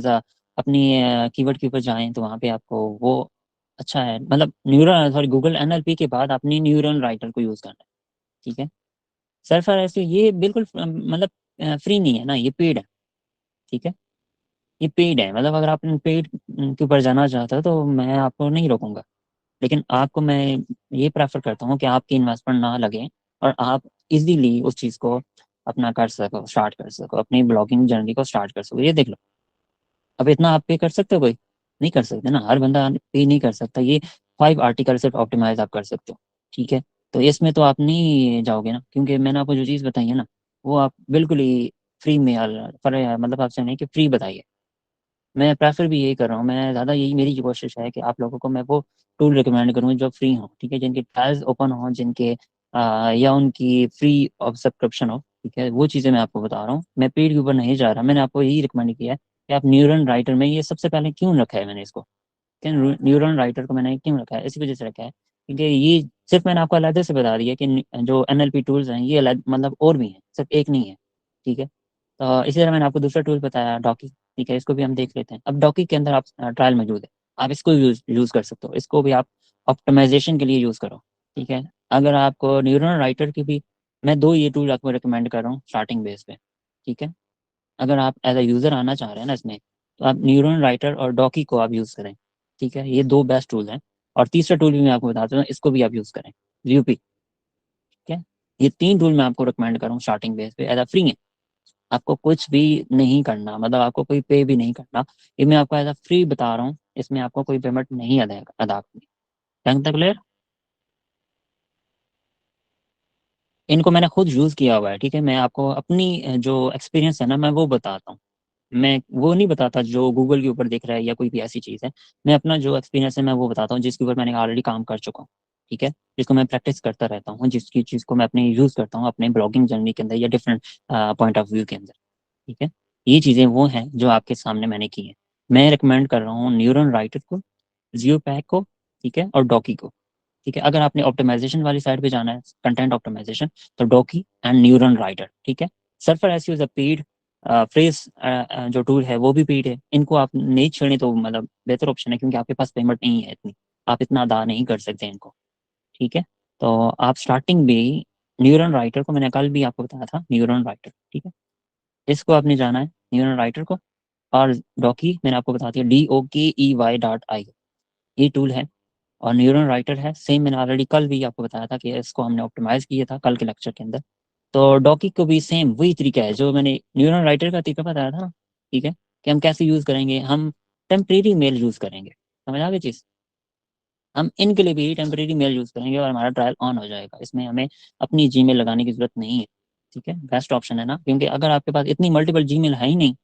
अपनी कीवर्ड के ऊपर जाएं तो वहाँ पे आपको वो अच्छा है। मतलब न्यूरल सॉरी गूगल एनएलपी के बाद अपनी न्यूरल राइटर को यूज़ करना है। ठीक है, सर ऐसे ये बिल्कुल मतलब फ्री नहीं है ना, ये पेड है। ठीक है, ये पेड है। मतलब अगर आप पेड के ऊपर जाना चाहते हो तो मैं आपको नहीं रोकूंगा, लेकिन आपको मैं ये प्रेफर करता हूँ कि आपकी इन्वेस्टमेंट ना लगे और आप इजीली उस चीज़ को अपना कर सको, स्टार्ट कर सको, अपनी ब्लॉगिंग जर्नी को स्टार्ट कर सको। ये देख लो, अब इतना आप पे कर सकते हो? कोई नहीं कर सकते ना, हर बंदा पे नहीं कर सकता। ये 5 आर्टिकल सिर्फ ऑप्टिमाइज आप कर सकते हो। ठीक है, तो इसमें तो आप नहीं जाओगे ना, क्योंकि मैंने आपको जो चीज़ बताई है ना, वो आप बिल्कुल ही फ्री में पर मतलब आपसे नहीं कि फ्री बताइए। मैं प्रेफर भी यही कर रहा हूँ। मैं ज़्यादा यही मेरी कोशिश है कि आप लोगों को मैं वो टूल रिकमेंड करूँ जो फ्री हो। ठीक है, जिनके ट्रायल्स ओपन हो, जिनके या उनकी फ्री ऑफ सब्सक्रिप्शन हो। ठीक है, वो चीज़ें मैं आपको बता रहा हूँ। मैं पेड के ऊपर नहीं जा रहा। मैंने आपको यही रिकमेंड किया है कि आप न्यूरल राइटर में, ये सबसे पहले क्यों रखा है मैंने इसको, कि न्यूरल राइटर को मैंने क्यों रखा है, इसी वजह से रखा है क्योंकि ये सिर्फ मैंने आपको अलग से बता दिया कि जो एनएलपी टूल्स हैं ये अलग, मतलब और भी हैं, सिर्फ एक नहीं है। ठीक है, तो इसी तरह मैंने आपको दूसरा टूल बताया, डॉकी। ठीक है, इसको भी हम देख लेते हैं। अब डॉकी के अंदर आप ट्रायल मौजूद है, आप इसको यूज़ कर सकते हो। इसको भी आप ऑप्टिमाइजेशन के लिए यूज़ करो। ठीक है, अगर आपको न्यूरल राइटर की भी, मैं दो ये टूल आपको रिकमेंड कर रहा हूँ स्टार्टिंग बेस पे। ठीक है, अगर आप एज अ यूज़र आना चाह रहे हैं ना इसमें, तो आप न्यूरल राइटर और डॉकी को आप यूज़ करें। ठीक है, ये दो बेस्ट टूल हैं। और तीसरा टूल भी मैं आपको बताता हूँ, इसको भी आप यूज़ करें, यूपी। ठीक है, ये 3 टूल मैं आपको रिकमेंड कर रहा हूँ स्टार्टिंग बेस पे, एज अ फ्री है। आपको कुछ भी नहीं करना, मतलब आपको कोई पे भी नहीं करना। ये मैं आपको एज अ फ्री बता रहा हूँ, इसमें आपको कोई पेमेंट नहीं अदा अदा करनी। टंग तक क्लियर? इनको मैंने खुद यूज़ किया हुआ है। ठीक है, मैं आपको अपनी जो एक्सपीरियंस है ना, मैं वो बताता हूँ। मैं वो नहीं बताता जो गूगल के ऊपर दिख रहा है या कोई भी ऐसी चीज़ है। मैं अपना जो एक्सपीरियंस है मैं वो बताता हूँ, जिसके ऊपर मैंने ऑलरेडी काम कर चुका हूँ। ठीक है, जिसको मैं प्रैक्टिस करता रहता हूँ, जिसकी चीज़ को मैं अपने यूज़ करता हूँ अपने ब्लॉगिंग जर्नी के अंदर या डिफरेंट पॉइंट ऑफ व्यू के अंदर। ठीक है, ये चीज़ें वो हैं जो आपके सामने मैंने की हैं। मैं रिकमेंड कर रहा हूँ न्यूरल राइटर को, जियो पैक को, ठीक है, और डॉकी को। ठीक है, अगर आपने ऑप्टिमाइजेशन वाली साइड पे जाना है, कंटेंट ऑप्टिमाइजेशन, तो डॉकी एंड न्यूरल राइटर। ठीक है, surfer SEO is a paid, phrase जो टूल है वो भी पेड है। इनको आप नहीं छेड़े तो मतलब बेहतर ऑप्शन है, क्योंकि आपके पास पेमेंट नहीं है इतनी, आप इतना अदा नहीं कर सकते इनको। ठीक है, तो आप स्टार्टिंग में न्यूरल राइटर को, मैंने कल भी आपको बताया था न्यूरल राइटर। ठीक है, इसको आपने जाना है न्यूरल राइटर को। और डॉकी मैंने आपको बता दिया, DOKEY.io, ये टूल है। और न्यूरल राइटर है सेम, मैंने ऑलरेडी कल भी आपको बताया था कि इसको हमने ऑप्टिमाइज किया था कल के लेक्चर के अंदर। तो डॉकी को भी सेम वही तरीका है जो मैंने न्यूरल राइटर का तरीका बताया था ना। ठीक है, कि हम कैसे यूज़ करेंगे, हम टेम्परेरी मेल यूज़ करेंगे। समझ आ गई चीज़? हम इनके लिए भी टेम्परेरी मेल यूज़ करेंगे और हमारा ट्रायल ऑन हो जाएगा। इसमें हमें अपनी जीमेल लगाने की जरूरत नहीं है। ठीक है, बेस्ट ऑप्शन है ना, क्योंकि अगर आपके पास इतनी मल्टीपल जीमेल है ही नहीं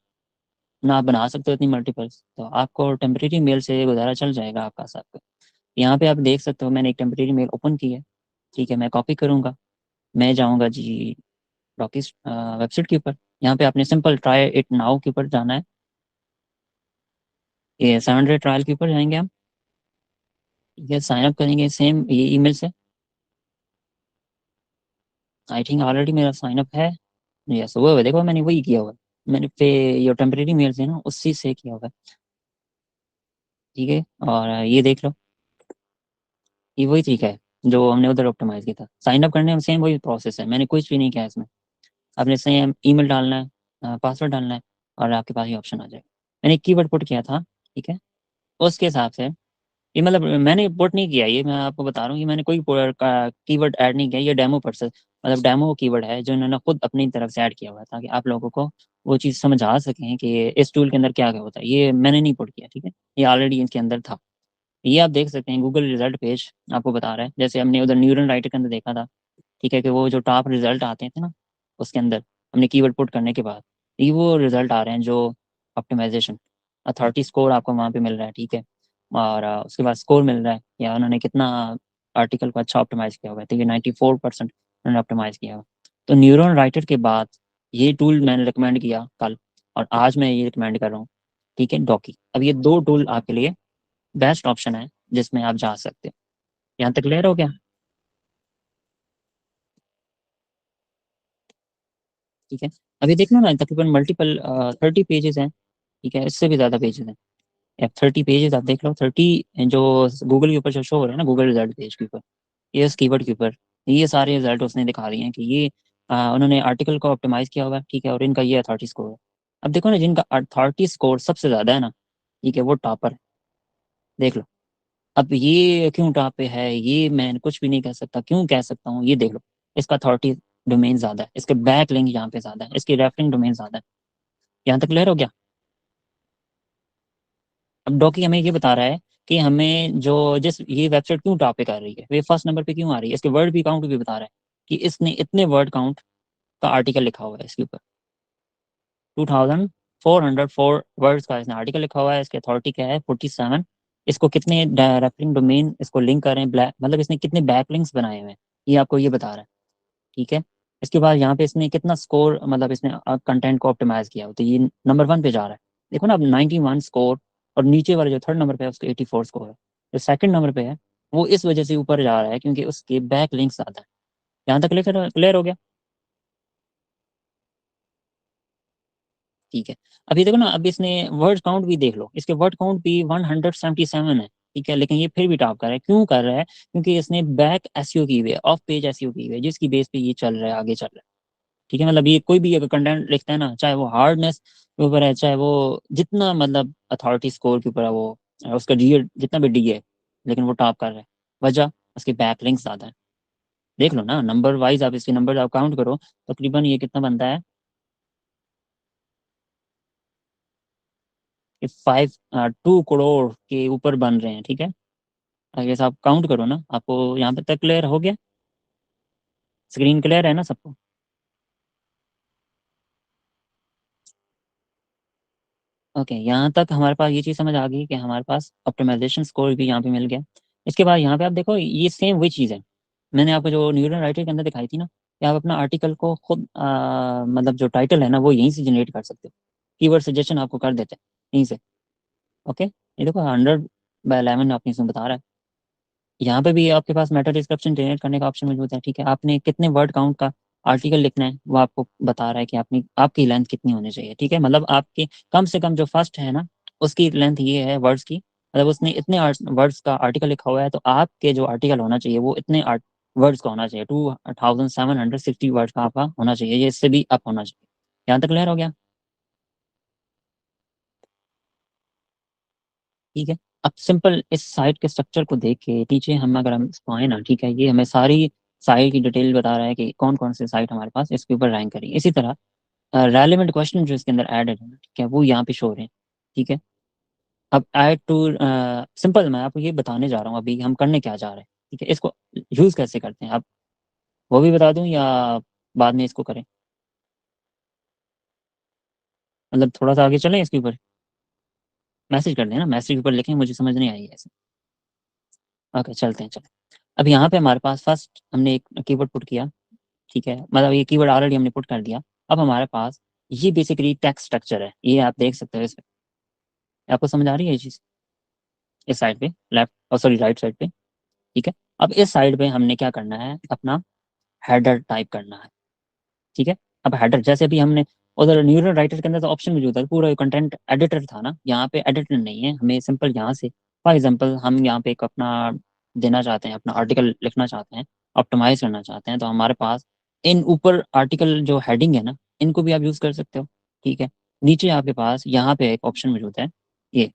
ना, आप बना सकते हो इतनी मल्टीपल्स, तो आपको टेम्परेरी मेल से गुजारा चल जाएगा आपका सबका। यहाँ पे आप देख सकते हो मैंने एक टेम्परेरी मेल ओपन की है। ठीक है, मैं कॉपी करूँगा, मैं जाऊँगा जी रॉकिस वेबसाइट के ऊपर। यहाँ पे आपने सिंपल ट्राई इट नाउ के ऊपर जाना है। ये 7 डे ट्रायल के ऊपर जाएंगे हम। ये साइन अप करेंगे सेम ये ईमेल से। आई थिंक ऑलरेडी मेरा साइन अप है। यस, वो है, देखो मैंने वही किया हुआ है। मैंने पे ये टेम्परेरी मेल से ना उसी से किया हुआ है। ठीक है, और ये देख लो, ये वही तरीका है जो हमने उधर ऑप्टिमाइज किया था। साइन अप करने में सेम वही प्रोसेस है, मैंने कुछ भी नहीं किया इसमें। आपने सेम ईमेल डालना है, पासवर्ड डालना है, और आपके पास ये ऑप्शन आ जाएगा। मैंने एक कीवर्ड पुट किया था। ठीक है, उसके हिसाब से ये, मतलब मैंने पुट नहीं किया, ये मैं आपको बता रहा हूँ, ये मैंने कोई कीवर्ड ऐड नहीं किया। ये डेमो पर से, मतलब डेमो कीवर्ड है जो इन्होंने खुद अपनी तरफ से ऐड किया हुआ है, ताकि आप लोगों को वो चीज़ समझ आ सकें कि इस टूल के अंदर क्या क्या होता है। ये मैंने नहीं पुट किया। ठीक है, ये ऑलरेडी इनके अंदर था। ये आप देख सकते हैं गूगल रिजल्ट पेज आपको बता रहा है, जैसे हमने उधर न्यूरल राइटर के अंदर देखा था, ठीक है, कि वो जो टॉप रिजल्ट आते थे ना, उसके अंदर हमने कीवर्ड पुट करने के बाद ये वो रिजल्ट आ रहे हैं जो ऑप्टिमाइजेशन अथॉरिटी स्कोर आपको वहाँ पे मिल रहा है, ठीक है। और उसके बाद स्कोर मिल रहा है या उन्होंने कितना आर्टिकल को अच्छा ऑप्टिमाइज किया हुआ है, तो ये 94% उन्होंने ऑप्टिमाइज किया हुआ। तो न्यूरल राइटर के बाद ये टूल मैंने रिकमेंड किया कल, और आज मैं ये रिकमेंड कर रहा हूँ, ठीक है, डॉकी। अब ये दो टूल आपके लिए बेस्ट ऑप्शन है जिसमें आप जा सकते हो। यहाँ तक क्लियर हो गया? ठीक है। अभी देख लो ना, तकरीबन मल्टीपल 30 पेजेस हैं, ठीक है, इससे भी ज़्यादा पेजेस हैं। अब 30 पेजेस आप देख लो, 30 जो गूगल के ऊपर जो शो हो रहे हैं ना, गूगल रिजल्ट पेज के ऊपर, ये इस कीवर्ड के ऊपर, ये सारे रिजल्ट उसने दिखा दिए हैं कि ये उन्होंने आर्टिकल को ऑप्टिमाइज किया हुआ है, ठीक है, और इनका ये अथॉरिटी स्कोर है। अब देखो ना, जिनका अथॉरिटी स्कोर सबसे ज़्यादा है ना, ठीक है, वो टॉपर है। देख लो। अब ये क्यों टॉप पे है, ये मैं कुछ भी नहीं कह सकता, क्यों कह सकता हूँ, ये देख लो। इसका अथॉरिटी डोमेन ज़्यादा है, इसके बैक लिंक यहाँ पे ज़्यादा है, इसकी रेफरिंग डोमेन ज़्यादा है। यहाँ तक क्लियर हो गया? अब डॉकी हमें ये बता रहा है कि हमें जो जिस ये वेबसाइट क्यों टॉप पे कर रही है, वे फर्स्ट नंबर पे क्यों आ रही है, इसके वर्ड भी काउंट भी बता रहा है कि इसने इतने वर्ड काउंट का आर्टिकल लिखा हुआ है इसके ऊपर। 2404 वर्ड्स का इसने आर्टिकल लिखा हुआ है, इसकी अथॉरिटी क्या है, 47। इसको कितने रेफरिंग डोमेन इसको लिंक कर रहे हैं, मतलब इसने कितने बैक लिंक्स बनाए हुए हैं, ये आपको ये बता रहा है, ठीक है। इसके बाद यहाँ पे इसने कितना स्कोर, मतलब इसने कंटेंट को ऑप्टिमाइज किया हो, तो ये नंबर 1 पे जा रहा है। देखो ना, अब 91 स्कोर, और नीचे वाले जो थर्ड नंबर पे है उसका 84 स्कोर है। जो सेकंड नंबर पे है वो इस वजह से ऊपर जा रहा है क्योंकि उसके बैक लिंक्स आता है। यहाँ तक क्लियर क्लियर हो गया? ठीक है। अभी देखो ना, अब इसने वर्ड काउंट भी देख लो, इसके वर्ड काउंट भी 177 है, ठीक है, लेकिन ये फिर भी टॉप कर रहा है। क्यों कर रहा है? क्योंकि इसने बैक एसईओ की हुई है, ऑफ पेज एसईओ की हुई है, जिसकी बेस पे ये चल रहा है, आगे चल रहा है, ठीक है। मतलब ये कोई भी अगर कंटेंट लिखता है ना, चाहे वो हार्डनेस के ऊपर है, चाहे वो जितना मतलब अथॉरिटी स्कोर के ऊपर है, वो उसका डी जितना भी डी है, लेकिन वो टॉप कर रहा है। वजह, उसके बैक लिंक ज़्यादा है। देख लो ना, नंबर वाइज आप इसके नंबर आप काउंट करो, तकरीबन ये कितना बनता है कि 2 करोड़ के ऊपर बन रहे हैं, ठीक है। आगे से आप काउंट करो ना, आपको यहाँ पे तक क्लियर हो गया? स्क्रीन क्लियर है ना सबको? ओके, यहाँ तक हमारे पास ये चीज़ समझ आ गई कि हमारे पास ऑप्टिमाइजेशन स्कोर भी यहाँ पे मिल गया। इसके बाद यहाँ पे आप देखो, ये सेम वही चीज़ है मैंने आपको जो न्यूरल राइटर के अंदर दिखाई थी ना, कि आप अपना आर्टिकल को खुद मतलब जो टाइटल है ना, वो यहीं से जनरेट कर सकते हो। कीवर्ड सजेशन आपको कर देते हैं यहीं से। ओके, ये देखो 100/11 आपने इसमें बता रहा है। यहाँ पे भी आपके पास मेटा डिस्क्रिप्शन जनरेट करने का ऑप्शन मौजूद है, ठीक है। आपने कितने वर्ड काउंट का आर्टिकल लिखना है वो आपको बता रहा है कि आपने आपकी लेंथ कितनी होनी चाहिए, ठीक है। मतलब आपके कम से कम जो फर्स्ट है ना, उसकी लेंथ ये है वर्ड्स की, मतलब उसने इतने वर्ड्स का आर्टिकल लिखा हुआ है, तो आपके जो आर्टिकल होना चाहिए वो इतने वर्ड्स का होना चाहिए, 2760 वर्ड्स का आपका होना चाहिए, ये इससे भी अप होना चाहिए। यहाँ तक क्लियर हो गया? ठीक है। अब सिंपल इस साइट के स्ट्रक्चर को देख के नीचे हम अगर हम इसको आए ना, ठीक है, ये हमें सारी साइट की डिटेल बता रहा है कि कौन कौन से साइट हमारे पास इसके ऊपर रैंक करी। इसी तरह रेलेवेंट क्वेश्चन जो इसके अंदर एडेड है ना, ठीक है, वो यहाँ पे शो हो रहे हैं, ठीक है। अब ऐड टू सिंपल, मैं आपको ये बताने जा रहा हूँ अभी हम करने क्या जा रहे हैं, ठीक है। इसको यूज़ कैसे करते हैं, अब वो भी बता दूं या बाद में इसको करें? मतलब थोड़ा सा आगे चलें इसके ऊपर, मैसेज कर दें ना, मैसेज के ऊपर लिखें, मुझे समझ नहीं आई ऐसे। ओके, चलते हैं, चलें। अब यहाँ पे हमारे पास फर्स्ट हमने एक कीवर्ड पुट किया, ठीक है, मतलब ये कीवर्ड ऑलरेडी हमने पुट कर दिया। अब हमारे पास ये बेसिकली टेक्स्ट स्ट्रक्चर है, ये आप देख सकते हो इसमें। आपको समझ आ रही है ये चीज़? इस साइड पे लेफ्ट, और सॉरी राइट साइड पे, ठीक है। अब इस साइड पे हमने क्या करना है, अपना हेडर टाइप करना है, ठीक है। अब हेडर जैसे अभी हमने उधर न्यूरल राइटर के अंदर तो ऑप्शन मौजूद है, पूरा कंटेंट एडिटर था ना, यहाँ पे एडिटर नहीं है, हमें सिंपल यहाँ से फॉर एग्जांपल हम यहाँ पे एक अपना देना चाहते हैं, अपना आर्टिकल लिखना चाहते हैं, ऑप्टिमाइज करना चाहते हैं, तो हमारे पास इन ऊपर आर्टिकल जो हेडिंग है ना, इनको भी आप यूज़ कर सकते हो, ठीक है। नीचे आपके पास यहाँ पे एक ऑप्शन मौजूद है, ये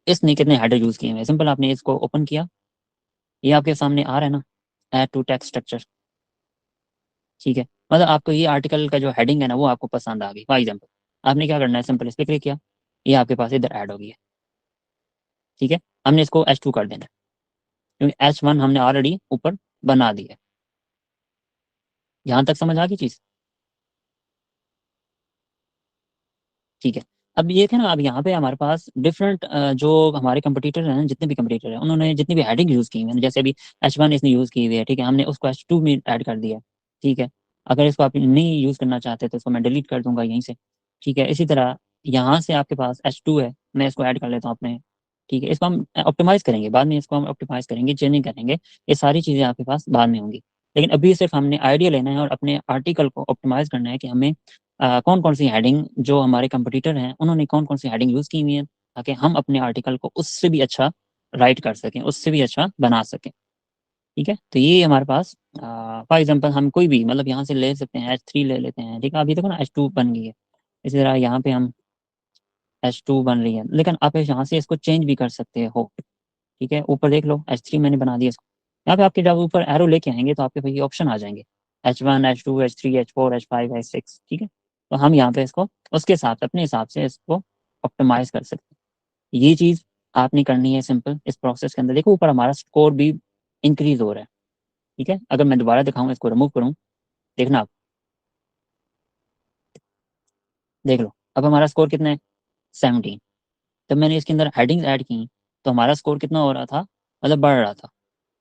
इसने कितने हेडर यूज़ किए हैं, सिंपल आपने इसको ओपन किया, ये आपके सामने आ रहा है ना, ऐड टू टेक्स्ट स्ट्रक्चर, ठीक है। मतलब आपको ये आर्टिकल का जो हेडिंग है ना, वो आपको पसंद आ गई, फॉर एग्जाम्पल आपने क्या करना है, सिंपल इस पर क्लिक किया, ये आपके पास इधर ऐड हो गई है, ठीक है। हमने इसको H2 कर देना है, क्योंकि H1 हमने ऑलरेडी ऊपर बना दिया है। यहाँ तक समझ आ गई चीज़? ठीक है। अब ये थे ना, अब यहाँ पे हमारे पास डिफरेंट जो हमारे कंपटीटर हैं, जितने भी कंपटीटर हैं, उन्होंने जितनी भी हेडिंग यूज़ की हुई है, जैसे अभी H1 इसने यूज़ की हुई है, ठीक है, हमने उसको H2 में ऐड कर दिया, ठीक है। अगर इसको आप नहीं यूज़ करना चाहते तो इसको मैं डिलीट कर दूंगा यहीं से, ठीक है। इसी तरह यहाँ से आपके पास H2 है, मैं इसको ऐड कर लेता हूँ अपने, ठीक है। इसको हम ऑप्टिमाइज़ करेंगे बाद में, इसको हम ऑप्टिमाइज़ करेंगे, चेंजिंग करेंगे, ये सारी चीज़ें आपके पास बाद में होंगी। लेकिन अभी सिर्फ हमने आइडिया लेना है और अपने आर्टिकल को ऑप्टिमाइज़ करना है कि हमें कौन कौन सी हेडिंग, जो हमारे कंपटीटर हैं उन्होंने कौन कौन सी हेडिंग यूज़ की हुई है, ताकि हम अपने आर्टिकल को उससे भी अच्छा राइट कर सकें, उससे भी अच्छा बना सकें, ठीक है। तो ये हमारे पास फॉर एग्जांपल हम कोई भी मतलब यहाँ से ले सकते हैं, H3 ले लेते हैं, ठीक है। अभी देखो ना H2 बन गई है, इसी तरह यहाँ पे हम H2 बन रही है, लेकिन आप यहाँ से इसको चेंज भी कर सकते हो, ठीक है। ऊपर देख लो H3 मैंने बना दिया इसको। यहाँ पे आपके जब ऊपर एरो लेके आएंगे तो आपके पास ये ऑप्शन आ जाएंगे, H1 H2 H3 H4 H5 H6, ठीक है। तो हम यहाँ पे इसको उसके हिसाब से, अपने हिसाब से इसको ऑप्टिमाइज कर सकते हैं। ये चीज़ आपने करनी है सिंपल। इस प्रोसेस के अंदर देखो ऊपर हमारा स्कोर भी इंक्रीज हो रहा है, ठीक है। अगर मैं दोबारा दिखाऊँ, इसको रिमूव करूँ, देखना आप, देख लो अब हमारा स्कोर कितना है, 17। जब मैंने इसके अंदर हेडिंग्स ऐड की तो हमारा स्कोर कितना हो रहा था, मतलब बढ़ रहा था।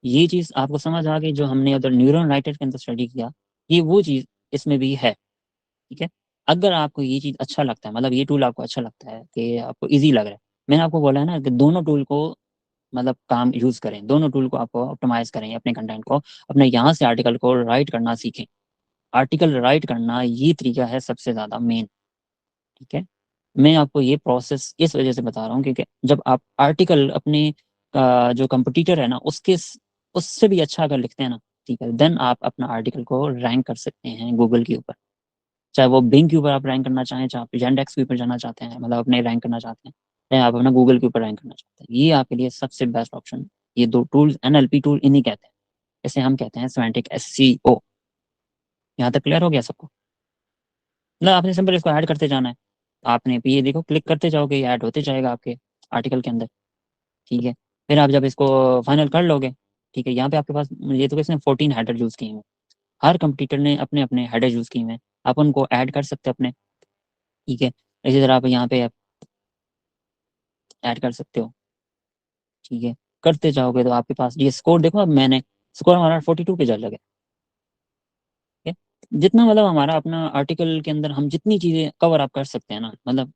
ये चीज़ आपको समझ आ गई, जो हमने उधर न्यूरल राइटर के अंदर स्टडी किया, ये वो चीज़ इसमें भी है, ठीक है। अगर आपको ये चीज़ अच्छा लगता है, मतलब ये टूल आपको अच्छा लगता है कि आपको इजी लग रहा है, मैंने आपको बोला है ना कि दोनों टूल को मतलब काम यूज़ करें, दोनों टूल को आपको ऑप्टिमाइज करें, अपने कंटेंट को, अपने यहाँ से आर्टिकल को राइट करना सीखें। आर्टिकल राइट करना ये तरीका है सबसे ज़्यादा मेन, ठीक है। मैं आपको ये प्रोसेस इस वजह से बता रहा हूँ क्योंकि जब आप आर्टिकल अपने जो कंपटीटर है ना उसके उससे भी अच्छा अगर लिखते हैं ना, ठीक है, देन आप अपना आर्टिकल को रैंक कर सकते हैं गूगल के ऊपर। चाहे वो बिंग के ऊपर आप रैंक करना चाहें, चाहे आप जेंडेक्स के ऊपर जाना चाहते हैं, मतलब अपने रैंक करना चाहते हैं, चाहे आप अपना गूगल के ऊपर रैंक करना चाहते हैं, ये आपके लिए सबसे बेस्ट ऑप्शन है। ये दो टूल्स NLP टूल इन्हीं कहते हैं, इसे हम कहते हैं सिमेंटिक SEO। यहाँ तक क्लियर हो गया सबको? मतलब आपने सिंपल इसको ऐड करते जाना है, आपने भी ये देखो क्लिक करते जाओगे, ये ऐड होते जाएगा आपके आर्टिकल के अंदर, ठीक है। फिर आप जब इसको फाइनल कर लोगे, ठीक है, यहाँ पे आपके पास ये तो किसने 14 हेडर यूज़ किए हैं, हर कंपटीटर ने अपने अपने हेडर यूज़ किए हैं, आप उनको ऐड कर सकते हैं अपने, ठीक है। इसी तरह आप यहाँ पे ऐड कर सकते हो, ठीक है। करते जाओगे तो आपके पास ये स्कोर देखो, अब मैंने स्कोर हमारा 42 पे चल लगे, ठीक है। जितना मतलब हमारा अपना आर्टिकल के अंदर हम जितनी चीज़ें कवर अप कर सकते हैं ना, मतलब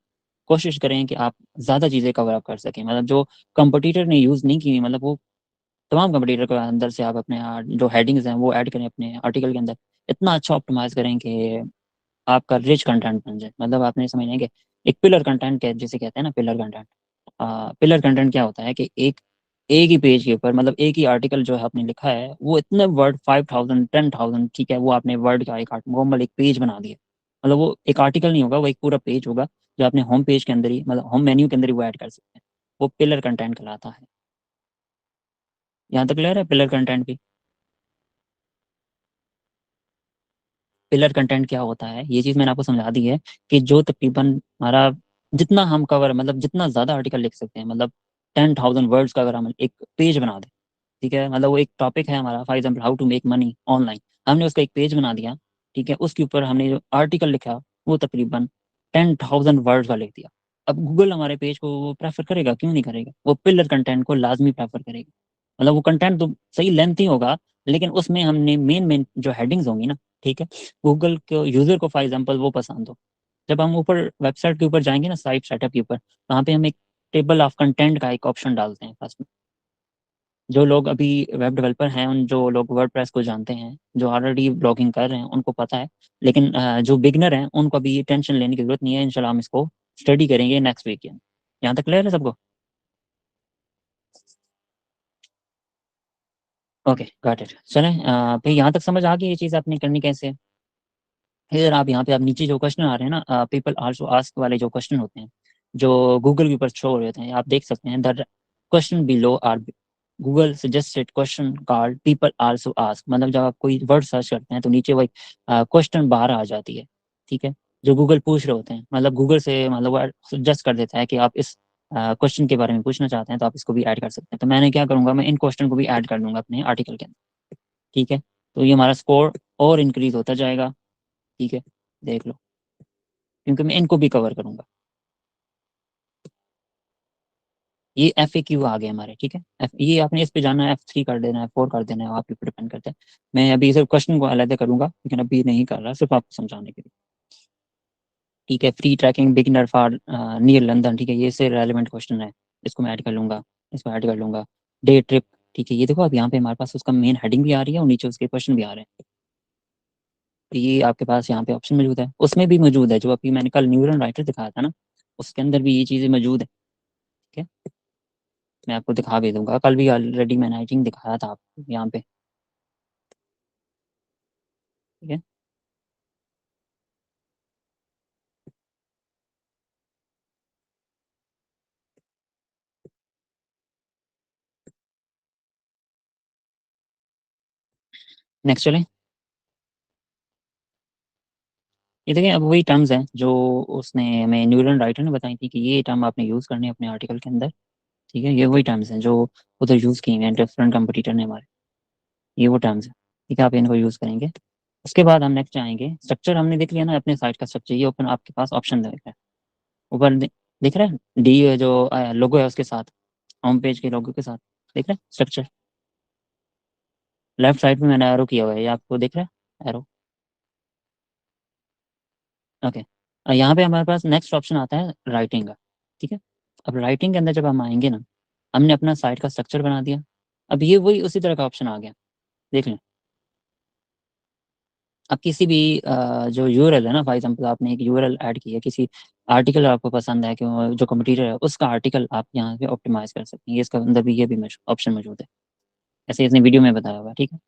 कोशिश करें कि आप ज़्यादा चीज़ें कवर अप कर सकें, मतलब जो कंपटीटर ने यूज़ नहीं की, मतलब वो तमाम कंपटीटर के अंदर से आप अपने जो हेडिंग्स हैं वो ऐड करें अपने आर्टिकल के अंदर, इतना अच्छा ऑप्टिमाइज करें कि आपका रिच कंटेंट बन जाए। मतलब आपने समझना है कि एक पिलर कंटेंट के जिसे कहते हैं ना, पिलर कंटेंट। पिलर कंटेंट क्या होता है कि एक ही पेज के ऊपर, मतलब एक ही आर्टिकल जो है आपने लिखा है, वो इतने वर्ड 5000 10,000, ठीक है, वो आपने वर्ड का एक मुकम्मल एक पेज बना दिया, मतलब वो एक आर्टिकल नहीं होगा, वो एक पूरा पेज होगा, जो आपने होम पेज के अंदर ही, मतलब होम मेन्यू के अंदर ही वो ऐड कर सकते हैं। वो पिलर कंटेंट कहलाता है। यहाँ तक क्लियर है पिलर कंटेंट भी? पिलर कंटेंट क्या होता है, ये चीज़ मैंने आपको समझा दी है, कि जो तकरीबन हमारा जितना हम कवर, मतलब जितना ज़्यादा आर्टिकल लिख सकते हैं, मतलब 10,000 वर्ड्स का अगर हम एक पेज बना दें, ठीक है, मतलब वो एक टॉपिक है हमारा, for example how to make money online, हमने उसका एक पेज बना दिया, ठीक है, उसके ऊपर हमने जो आर्टिकल लिखा वो तकरीबन 10,000 वर्ड्स का लिख दिया। अब गूगल हमारे पेज को वो प्रेफर करेगा, क्यों नहीं करेगा, वो पिलर कंटेंट को लाजमी प्रेफर करेगा। मतलब वो कंटेंट तो सही लेंथ ही होगा, लेकिन उसमें हमने मेन मेन जो हेडिंग्स होंगी ना, ठीक है, गूगल के यूजर को फॉर एग्जांपल वो पसंद हो। जब हम ऊपर वेबसाइट के ऊपर जाएंगे ना, साइट सेटअप के ऊपर, वहाँ पे हम एक टेबल ऑफ कंटेंट का एक ऑप्शन डालते हैं फर्स्ट में। जो लोग अभी वेब डेवलपर हैं, उन जो लोग वर्डप्रेस को जानते हैं, जो ऑलरेडी ब्लॉगिंग कर रहे हैं, उनको पता है। लेकिन जो बिगनर हैं उनको अभी ये टेंशन लेने की जरूरत नहीं है, इंशाल्लाह हम इसको स्टडी करेंगे नेक्स्ट वीक। यहाँ तक क्लियर है सबको? Okay got it. चलें, फिर यहाँ तक समझ आ गई ये चीज़ आपने करनी कैसे है। फिर आप यहाँ पे आप नीचे जो क्वेश्चन आ रहे हैं ना, पीपल आल्सो आस्क वाले जो क्वेश्चन होते हैं, जो गूगल के ऊपर शो हो रहे होते हैं, आप देख सकते हैं the question below are Google suggested question called people also ask. मतलब जब आप कोई वर्ड सर्च करते हैं तो नीचे वही क्वेश्चन बाहर आ जाती है, ठीक है, जो गूगल पूछ रहे होते हैं, मतलब गूगल से मतलब वो सजेस्ट कर देता है कि आप इस क्वेश्चन के बारे में पूछना चाहते हैं तो आप इसको भी ऐड कर सकते हैं। तो मैंने क्या करूँगा, मैं इन क्वेश्चन को भी ऐड कर दूंगा अपने आर्टिकल के अंदर। ठीक है, तो ये हमारा स्कोर और इंक्रीज होता जाएगा। ठीक है, देख लो, क्योंकि मैं इनको भी कवर करूंगा। ये FAQ आ गए हमारे। ठीक है, ये आपने इस पे जाना है, F3 कर देना है, 4 कर देना है, आप पे डिपेंड करता है। मैं अभी सिर्फ क्वेश्चन को अलग करूंगा, लेकिन अभी नहीं कर रहा, सिर्फ आपको समझाने के लिए। ठीक है, free trekking beginner for near London. ठीक है, ये से रेलिवेंट क्वेश्चन है, इसको मैं ऐड कर लूंगा, इसको ऐड कर लूंगा। Day trip. ठीक है, ये देखो अब यहाँ पे हमारे पास उसका मेन हेडिंग भी आ रही है और नीचे उसके क्वेश्चन भी आ रहे हैं। तो ये आपके पास यहाँ पे ऑप्शन मौजूद है, उसमें भी मौजूद है जो अभी मैंने कल न्यूरल राइटर दिखाया था ना, उसके अंदर भी ये चीज़ें मौजूद है। ठीक है, मैं आपको दिखा भी दूंगा, कल भी ऑलरेडी मैंने आई थिंक दिखाया था आपको यहाँ पे। ठीक है, नेक्स्ट चलें। ये देखिए, अब वही टर्म्स हैं जो उसने हमें न्यूरल राइटर ने बताई थी कि ये टर्म आपने यूज़ करने हैं अपने आर्टिकल के अंदर। ठीक है, ये वही टर्म्स हैं जो उधर यूज़ किए हैं डिफरेंट कंपटीटर ने हमारे। ये वो टर्म्स हैं। ठीक है, आप इनको यूज़ करेंगे। उसके बाद हम नेक्स्ट आएंगे, स्ट्रक्चर हमने देख लिया ना अपने साइट का स्ट्रक्चर, ये ओपन आपके पास ऑप्शन दिख रहा है ऊपर, दिख रहा है डी जो लोगो है उसके साथ, होम पेज के लोगो के साथ, दिख रहा है स्ट्रक्चर। लेफ्ट साइड में मैंने एरो किया हुआ है, ये आपको दिख रहा है एरो। ओके, यहाँ पे हमारे पास नेक्स्ट ऑप्शन आता है राइटिंग का। ठीक है, अब राइटिंग के अंदर जब हम आएंगे ना, हमने अपना साइट का स्ट्रक्चर बना दिया। अब ये वही उसी तरह का ऑप्शन आ गया, देख लें। अब किसी भी जो यूआरएल है ना, फॉर एग्जांपल आपने एक यूआरएल ऐड की है, किसी आर्टिकल आपको पसंद है कि जो कंपटीटर है उसका आर्टिकल आप यहाँ पे ऑप्टिमाइज कर सकते हैं, ये इसका अंदर भी ये भी ऑप्शन मौजूद है, ऐसे इसने वीडियो में बताया हुआ है। ठीक है,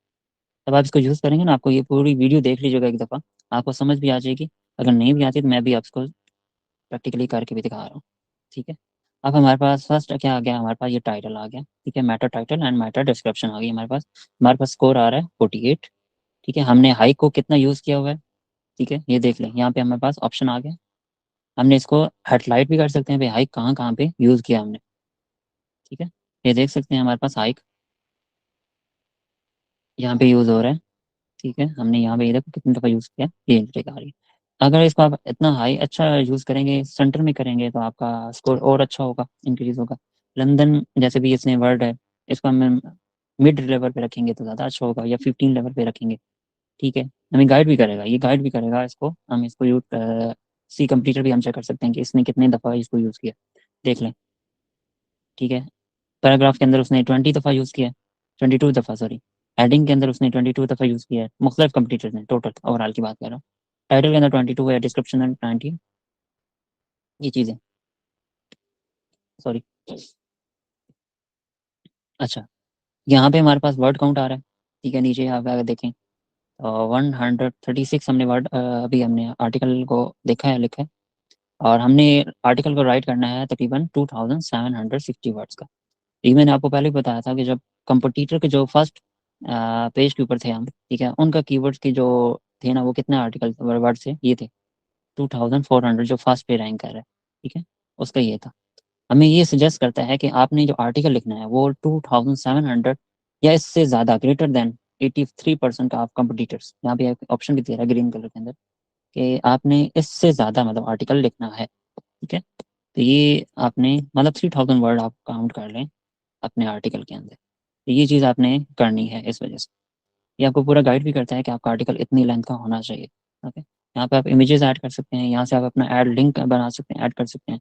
तब आप इसको यूज़ करेंगे ना, आपको ये पूरी वीडियो देख लीजिएगा एक दफ़ा, आपको समझ भी आ जाएगी। अगर नहीं भी आती तो मैं भी आपको प्रैक्टिकली करके भी दिखा रहा हूँ। ठीक है, अब हमारे पास फर्स्ट क्या आ गया, हमारे पास ये टाइटल आ गया। ठीक है, matter title and matter description आ गई हमारे पास स्कोर आ रहा है 48। ठीक है, हमने हाई को कितना यूज़ किया हुआ है। ठीक है, ये देख लें, यहाँ पे हमारे पास ऑप्शन आ गया। हमने इसको हेडलाइट भी कर सकते हैं भाई, हाइक कहाँ कहाँ पे यूज़ किया हमने। ठीक है, ये देख सकते हैं हमारे पास हाइक यहाँ पे यूज़ हो रहा है। ठीक है, हमने यहाँ पे ये देखो कितनी दफ़ा यूज़ किया, ये इंट्रेक आ रही है। अगर इसको आप इतना हाई अच्छा यूज़ करेंगे, सेंटर में करेंगे, तो आपका स्कोर और अच्छा होगा, इंक्रीज होगा। लंदन जैसे भी इसने वर्ड है, इसको हम मिड लेवल पे रखेंगे तो ज़्यादा अच्छा होगा, या 15 लेवल पे रखेंगे। ठीक है, हमें गाइड भी करेगा, ये गाइड भी करेगा इसको, हम इसको यूज सी कंप्लीटर भी हम चेक कर सकते हैं कि इसने कितने दफ़ा इसको यूज़ किया, देख लें। ठीक है, पैराग्राफ के अंदर उसने 20 दफ़ा यूज़ किया है, 22 दफ़ा, सॉरी। हेडिंग के अंदर उसने 22 दफ़ा यूज़ किया है, मुख्तलिफ कंप्लीटर ने, टोटल ओवरऑल की बात कर रहा हूँ। टाइटल के अंदर 22 है, डिस्क्रिप्शन में 19, ये चीज़ें, सॉरी। अच्छा, यहाँ पे हमारे पास वर्ड काउंट आ रहा है। ठीक है, नीचे यहाँ पे अगर देखें, 136 हमने वर्ड अभी हमने आर्टिकल को देखा है, लिखा है। और हमने आर्टिकल को राइट करना है तकरीबन 2760 वर्ड्स का। ये मैंने आपको पहले भी बताया था कि जब कंपटीटर के जो फर्स्ट पेज के ऊपर थे हम, ठीक है, उनका कीवर्ड्स की जो थे ना, वो कितने आर्टिकल वर्ड से ये थे 2400, जो फर्स्ट पे रैंक कर रहा है। ठीक है, उसका ये था। हमें ये सजेस्ट करता है कि आपने जो आर्टिकल लिखना है वो 2700 या इससे ज़्यादा, ग्रेटर देन 83% का आप कंपटीटर्स, यहाँ पे ऑप्शन भी दे रहा है ग्रीन कलर के अंदर, कि आपने इससे ज़्यादा मतलब आर्टिकल लिखना है। ठीक है, तो ये आपने मतलब 3000 वर्ड आप काउंट कर लें अपने आर्टिकल के अंदर, तो ये चीज़ आपने करनी है इस वजह से। ये आपको पूरा गाइड भी करता है कि आपका आर्टिकल इतनी लेंथ का होना चाहिए। ओके, यहाँ पे आप इमेजेस ऐड कर सकते हैं, यहाँ से आप अपना ऐड लिंक बना सकते हैं, ऐड कर सकते हैं।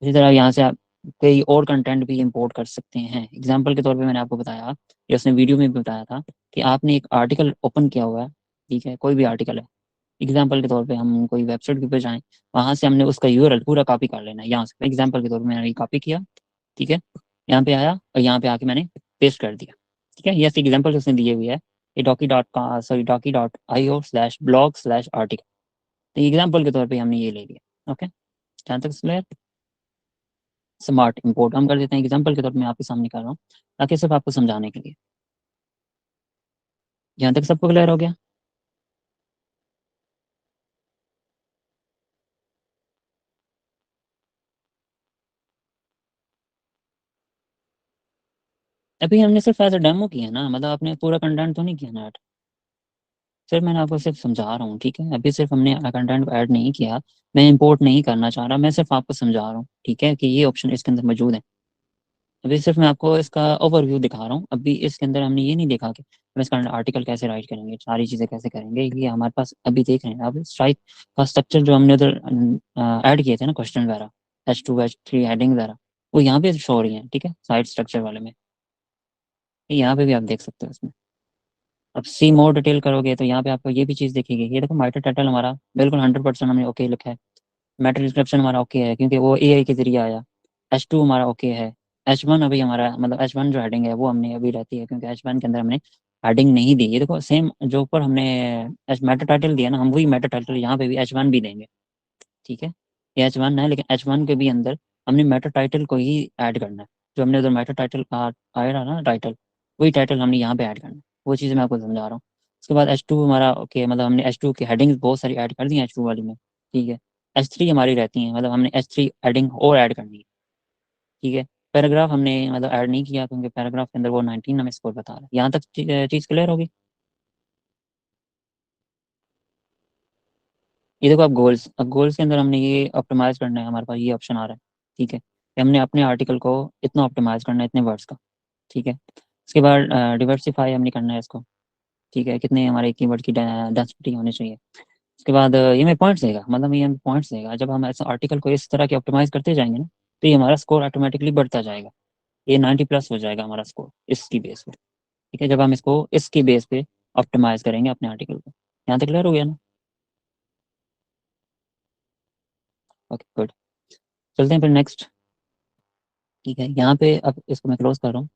इसी तरह यहाँ से आप कई और कंटेंट भी इंपोर्ट कर सकते हैं। एग्जाम्पल के तौर पे मैंने आपको बताया, या उसने वीडियो में भी बताया था, कि आपने एक आर्टिकल ओपन किया हुआ है। ठीक है, कोई भी आर्टिकल है, एग्जाम्पल के तौर पे हम कोई वेबसाइट के ऊपर जाएँ, वहाँ से हमने उसका यूआरएल पूरा कॉपी कर लेना है। यहाँ से एग्जाम्पल के तौर पे मैंने ये कॉपी किया। ठीक है, यहाँ पे आया और यहाँ पे आके मैंने पेस्ट कर दिया। ठीक है, ये एग्जाम्पल उसने दिए हुए है, ये doki.blog/article, तो एग्जाम्पल के तौर पे हमने ये ले लिया। ओके, जहाँ तक क्लियर। स्मार्ट इंपोर्ट हम कर देते हैं, एग्जाम्पल के तौर पे मैं आपके सामने कर रहा हूँ, ताकि सिर्फ आपको समझाने के लिए। यहाँ तक सबको क्लियर हो गया। अभी हमने सिर्फ एज अ डेमो किया ना, मतलब आपने पूरा कंटेंट तो नहीं किया ना ऐड। सिर्फ मैंने आपको सिर्फ समझा रहा हूँ, ठीक है, अभी सिर्फ हमने कंटेंट को ऐड नहीं किया। मैं इंपोर्ट नहीं करना चाह रहा, मैं सिर्फ आपको समझा रहा हूँ, ठीक है, कि ये ऑप्शन इसके अंदर मौजूद है। अभी सिर्फ मैं आपको इसका ओवरव्यू दिखा रहा हूँ। अभी इसके अंदर हमने ये नहीं देखा कि हम इसका आर्टिकल कैसे राइट करेंगे, सारी चीज़ें कैसे करेंगे, ये हमारे पास अभी देख रहे हैं। अब स्ट्राइक का स्ट्रक्चर जो हमने उधर ऐड किए थे ना, क्वेश्चन वगैरह, H2 H3 हेडिंग वगैरह, वो यहाँ पे शो हो रही है, ठीक है, साइड स्ट्रक्चर वाले में। यहाँ पे भी आप देख सकते हो इसमें। अब सी मोर डिटेल करोगे तो यहाँ पे आपको ये भी चीज़ दिखेगी। ये देखो, माइटर टाइटल हमारा बिल्कुल 100% हमने ओके लिखा है। मेटा डिस्क्रिप्शन हमारा ओके है, क्योंकि वो एआई के जरिए आया। H2 हमारा ओके है। H1 अभी हमारा, मतलब H1 जो हेडिंग है वो हमने अभी रहती है, क्योंकि H1 के अंदर हमने हेडिंग नहीं दी। ये देखो, सेम जो ऊपर हमने एच मेटा टाइटल दिया ना, हम वही मेटा टाइटल यहाँ पे भी H1 भी देंगे, ठीक है। ये H1 है, लेकिन H1 के भी अंदर हमने मेटा टाइटल को ही ऐड करना है। जो हमने उधर मेटा टाइटल आया ना टाइटल, वही टाइटल हमने यहाँ पे ऐड करना है। वो चीज़ मैं आपको समझा रहा हूँ। उसके बाद H2 हमारा ओके, मतलब हमने H2 की हेडिंग्स बहुत सारी ऐड कर दी हैं H2 वाली में, ठीक है। H3 हमारी रहती हैं, मतलब हमने H3 हेडिंग और ऐड करनी है, ठीक है। पैराग्राफ हमने मतलब ऐड नहीं किया, क्योंकि पैराग्राफ के अंदर वो 19 हमें स्कोर बता रहा है। यहाँ तक चीज़ क्लियर होगी। ये देखो, अब गोल्स, अब गोल्स के अंदर हमने ये ऑप्टिमाइज करना है, हमारे पास ये ऑप्शन आ रहा है, ठीक है, कि हमने अपने आर्टिकल को इतना ऑप्टिमाइज करना है, इतने वर्ड्स का, ठीक है। उसके बाद डिवर्सिफाई हमने करना है इसको, ठीक है, कितने हमारे कीवर्ड की डेंसिटी होनी चाहिए। उसके बाद ये हमें पॉइंट्स देगा, मतलब ये हमें पॉइंट्स देगा। जब हम ऐसा आर्टिकल को इस तरह के ऑप्टिमाइज करते जाएंगे ना, तो ये हमारा स्कोर ऑटोमेटिकली बढ़ता जाएगा। ये 90+ हो जाएगा हमारा स्कोर इसकी बेस पे, ठीक है, जब हम इसको इसकी बेस पे ऑप्टिमाइज करेंगे अपने आर्टिकल को। यहाँ तक क्लियर हो गया ना? Okay, good. चलते हैं फिर नेक्स्ट, ठीक है। यहाँ पे अब इसको मैं क्लोज कर रहा हूँ।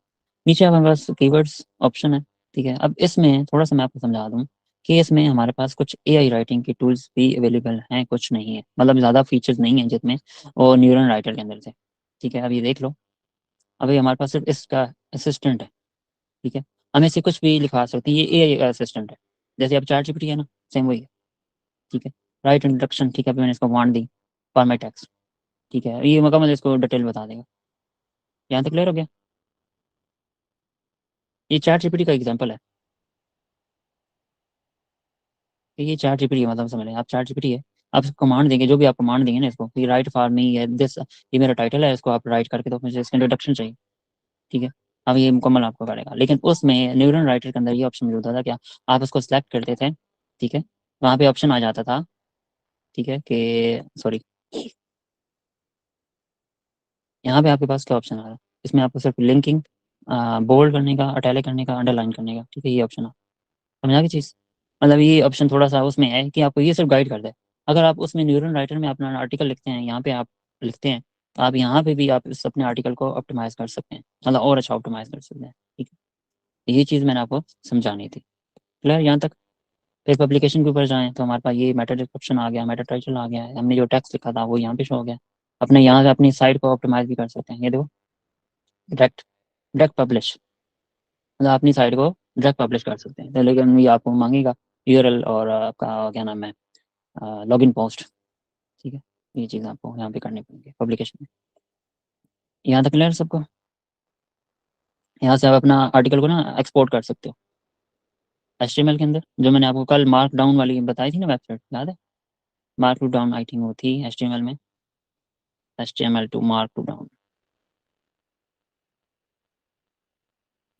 नीचे अब हमारे पास कीवर्ड्स ऑप्शन है, ठीक है। अब इसमें थोड़ा सा मैं आपको समझा दूँ कि इसमें हमारे पास कुछ एआई राइटिंग की टूल्स भी अवेलेबल हैं, कुछ नहीं है, मतलब ज़्यादा फीचर्स नहीं है जिसमें, और न्यूरल राइटर के अंदर से, ठीक है। अब ये देख लो, अभी हमारे पास सिर्फ इसका असिस्टेंट है, ठीक है। हम इसे कुछ भी लिखवा सकते हैं, ये एआई असिस्टेंट है। जैसे अब चैट जीपीटी है ना, सेम वही है, ठीक है। राइट इंट्रोडक्शन, ठीक है, अभी मैंने इसको वांट दी फॉर टेक्स्ट, ठीक है, ये मुकम्मल इसको डिटेल बता देगा। यहाँ तक क्लियर हो गया? ये चैट जीपीटी का एग्जांपल है। कि ये चैट जीपीटी मतलब समझ लें, आप चैट जीपीटी है, आप कमांड देंगे, जो भी आप कमांड देंगे ना इसको, कि राइट फॉर मी है दिस, ये मेरा टाइटल है, इसको आप राइट करके दो, मुझे इसका इंट्रोडक्शन चाहिए, ठीक है। अब ये मुकम्मल आपको करेगा, लेकिन उसमें न्यूरल राइटर के अंदर ये ऑप्शन मौजूद था क्या, आप उसको सिलेक्ट करते थे, ठीक है, वहाँ पे ऑप्शन आ जाता था, ठीक है, कि सॉरी, यहाँ पे आपके पास क्या ऑप्शन आ रहा है, इसमें आपको सिर्फ लिंकिंग, बोल्ड करने का, अटैलिक करने का, अंडरलाइन करने का, ठीक है, ये ऑप्शन आ, समझा की चीज़। मतलब ये ऑप्शन थोड़ा सा उसमें है कि आपको ये सिर्फ गाइड करता है। अगर आप उसमें न्यूरल राइटर में अपना आर्टिकल लिखते हैं, यहाँ पे आप लिखते हैं, तो आप यहाँ पे भी आप इस अपने आर्टिकल को ऑप्टिमाइज कर सकते हैं, मतलब और अच्छा ऑप्टिमाइज कर सकते हैं, ठीक है। ये चीज़ मैंने आपको समझानी थी, क्लियर यहाँ तक? फिर पब्लिकेशन के ऊपर जाएँ तो हमारे पास ये मेटा डिस्क्रिप्शन आ गया, मेटा टाइटल आ गया है, हमने जो टेक्स्ट लिखा था वो यहाँ पे शो हो गया। अपने यहाँ से अपनी साइट को ऑप्टिमाइज भी कर सकते हैं, ये देखो, डायरेक्ट डायरेक्ट पब्लिश, मतलब अपनी साइट को डायरेक्ट पब्लिश कर सकते हैं। तो लेकिन ये आपको मांगेगा यूआरएल और आपका क्या नाम है, लॉगिन पोस्ट, ठीक है। ये चीज़ आपको यहाँ पे करनी पड़ेगी पब्लिकेशन में। यहाँ तक क्लियर सबको? यहाँ से आप अपना आर्टिकल को ना एक्सपोर्ट कर सकते हो HTML के अंदर, जो मैंने आपको कल मार्क डाउन वाली बताई थी ना वेबसाइट, याद है? Mark to down, I think वो थी HTML में, HTML to mark to down,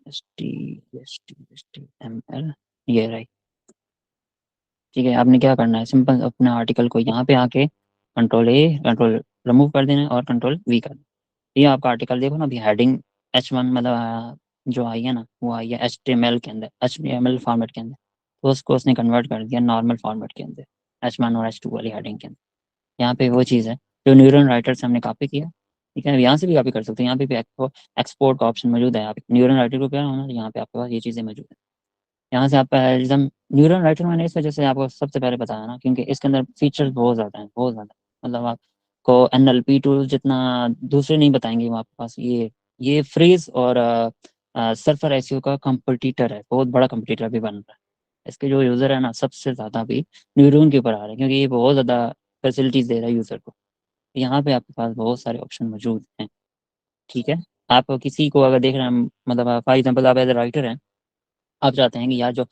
HTML, ये रही, ठीक है। आपने क्या करना है, सिंपल अपना आर्टिकल को यहाँ पे आके कंट्रोल A, कंट्रोल रिमूव कर देना है, और कंट्रोल V कर देना है। ये आपका आर्टिकल देखो ना, अभी हेडिंग H1 मतलब जो आई है ना, वो आई है HTML के अंदर, HTML फॉर्मेट के अंदर, तो उसको उसने कन्वर्ट कर दिया नॉर्मल फॉर्मेट के अंदर, H1 और H2 वाली हेडिंग के अंदर। यहाँ पे वो चीज़ है जो न्यूरल राइटर से हमने कॉपी किया, ठीक है। यहाँ से भी कॉपी कर सकते हैं, यहाँ पे भी एक्सपोर्ट का ऑप्शन मौजूद है। आप न्यूरल राइटर को क्या होना, यहाँ पे आपके पास ये चीज़ें मौजूद है। यहाँ से आप एल्गोरिथम, न्यूरल राइटर मैंने इस वजह से आपको सबसे पहले बताया ना, क्योंकि इसके अंदर फीचर्स बहुत ज़्यादा हैं, बहुत ज़्यादा, मतलब आपको NLP टूल जितना दूसरे नहीं बताएंगे वो आपके पास। ये फ्रीज और सर्फर एसईओ का कंपटीटर है, बहुत बड़ा कंपटीटर भी बन रहा है। इसके जो यूज़र है ना, सबसे ज़्यादा भी न्यूरल के ऊपर आ रहे हैं, क्योंकि ये बहुत ज़्यादा फैसिलिटीज़ दे रहा है यूज़र को। यहाँ पे आपके पास बहुत सारे ऑप्शन मौजूद हैं, ठीक है। आप किसी को अगर देख रहे हैं, मतलब फॉर एग्जाम्पल आप एज ए राइटर हैं, आप चाहते हैं कि यार जो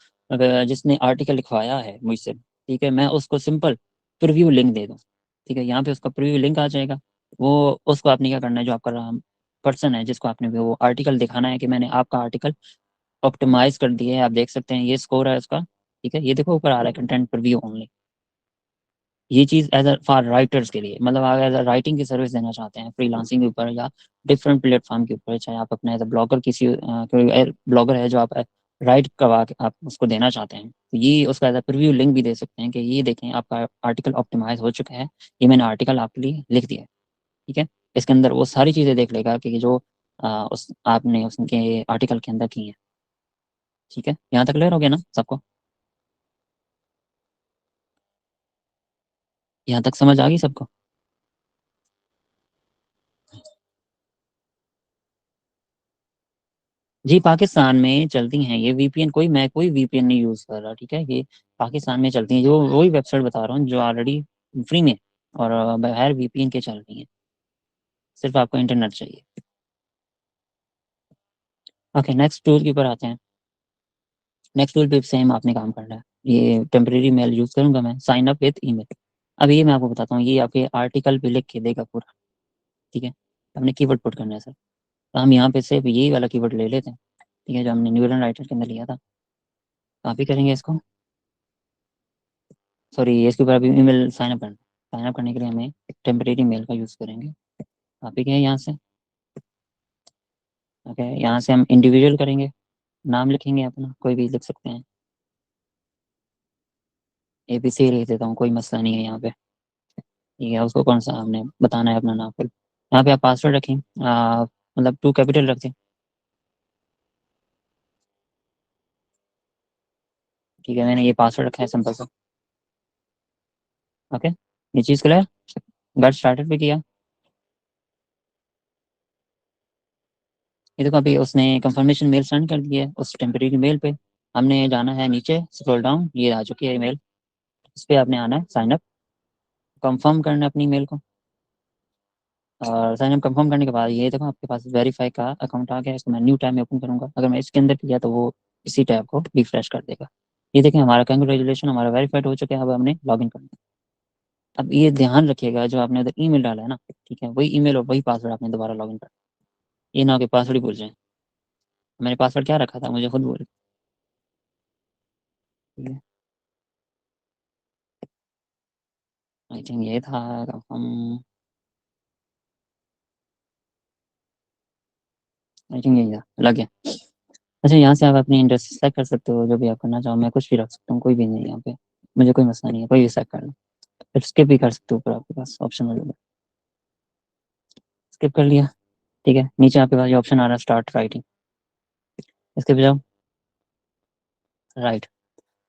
जिसने आर्टिकल लिखवाया है मुझसे, ठीक है, मैं उसको सिंपल प्रीव्यू लिंक दे दूँ। ठीक है, यहाँ पे उसका प्रीव्यू लिंक आ जाएगा। वो उसको आपने क्या करना है, जो आपका पर्सन है जिसको आपने वो आर्टिकल दिखाना है कि मैंने आपका आर्टिकल ऑप्टिमाइज कर दिया है, आप देख सकते हैं ये स्कोर है उसका। ठीक है, ये देखो ऊपर आ रहा है कंटेंट प्रीव्यू ओनली। ये चीज़ एज अ फॉर राइटर्स के लिए, मतलब आप एज अ राइटिंग की सर्विस देना चाहते हैं फ्रीलांसिंग के ऊपर या डिफरेंट प्लेटफॉर्म के ऊपर, चाहे आप अपने एज अ ब्लॉगर किसी कोई ब्लॉगर है जो आप राइट करवा के आप उसको देना चाहते हैं, तो ये उसका एज अ प्रीव्यू लिंक भी दे सकते हैं कि ये देखें आपका आर्टिकल ऑप्टिमाइज हो चुका है, ये मैंने आर्टिकल आपके लिए लिख दिया है। ठीक है, इसके अंदर वो सारी चीज़ें देख लेगा कि जो उस आपने उसके आर्टिकल के अंदर की है। ठीक है, यहाँ तक क्लियर हो गया ना सबको? यहाँ तक समझ आ गई सबको? जी, पाकिस्तान में चलती हैं ये वीपीएन, कोई मैं कोई वीपीएन नहीं यूज़ कर रहा। ठीक है, ये पाकिस्तान में चलती हैं, जो वही वेबसाइट बता रहा हूँ जो ऑलरेडी फ्री में और बगैर वीपीएन के चल रही हैं। सिर्फ आपको इंटरनेट चाहिए। ओके, नेक्स्ट टूल के ऊपर आते हैं। नेक्स्ट टूल पे सेम आपने काम करना है। ये टेम्परेरी मेल यूज़ करूंगा मैं, साइन अप विद ईमेल। अब ये मैं आपको बताता हूँ, ये आपके आर्टिकल पे लिख के देगा पूरा। ठीक है, हमने कीवर्ड पुट करना है सर, तो हम यहाँ पे सिर्फ यही वाला कीवर्ड ले लेते हैं। ठीक है, जो हमने न्यूरल राइटर के अंदर लिया था, कॉपी करेंगे इसको। सॉरी, इसके ऊपर अभी ईमेल साइन अप करने के लिए हमें टेम्परेरी मेल का यूज़ करेंगे। कॉपी किया यहाँ से। ओके, यहाँ से हम इंडिविजुअल करेंगे, नाम लिखेंगे अपना, कोई भी लिख सकते हैं। ABC लिख देता हूँ, कोई मसला नहीं है यहाँ पे। ठीक है, उसको कौन सा हमने बताना है अपना नाम फिर। यहाँ पे आप पासवर्ड रखें, मतलब 2 कैपिटल रख दें। ठीक है, मैंने ये पासवर्ड रखा है सिंपल सा। ओके, ये चीज़ क्लियर। गेट स्टार्टेड पे किया। ये देखो अभी उसने कंफर्मेशन मेल सेंड कर दी है उस टेम्परेरी मेल पे। हमने जाना है नीचे, स्क्रॉल डाउन, ये आ चुकी है ईमेल। इस पे आपने आना है, साइन अप कंफर्म करना है अपनी ईमेल को। और साइन अप कंफर्म करने के बाद ये देखो आपके पास वेरीफाई का अकाउंट आ गया है। इसको मैं न्यू टैब में ओपन करूंगा, अगर मैं इसके अंदर किया तो वो इसी टैब को रिफ्रेश कर देगा। ये देखें हमारा कंग्रेचुलेशन, हमारा वेरीफाइड हो चुका है। अब हमने लॉगिन करना है। अब ये ध्यान रखिएगा, जो आपने उधर ईमेल डाला है ना, ठीक है, वही ईमेल और वही पासवर्ड आपने दोबारा लॉगिन करना है। ये ना कि पासवर्ड ही भूल जाए। मैंने पासवर्ड क्या रखा था मुझे खुद भूल। ठीक है, आई थिंक ये था हम, आई थिंक यही था, लग गया। अच्छा, यहाँ से आप अपनी इंटरेस्ट सेलेक्ट कर सकते हो, जो भी आप करना चाहो। मैं कुछ भी रख सकता हूँ, कोई भी नहीं है यहाँ पे, मुझे कोई मसला नहीं है, कोई भी सेलेक्ट कर लो। फिर स्किप भी कर सकते हो, ऊपर आपके पास ऑप्शन हो जाएगा। स्किप कर लिया। ठीक है, नीचे आपके पास ये ऑप्शन आ रहा है स्टार्ट राइटिंग, इसके पे जाओ। राइट,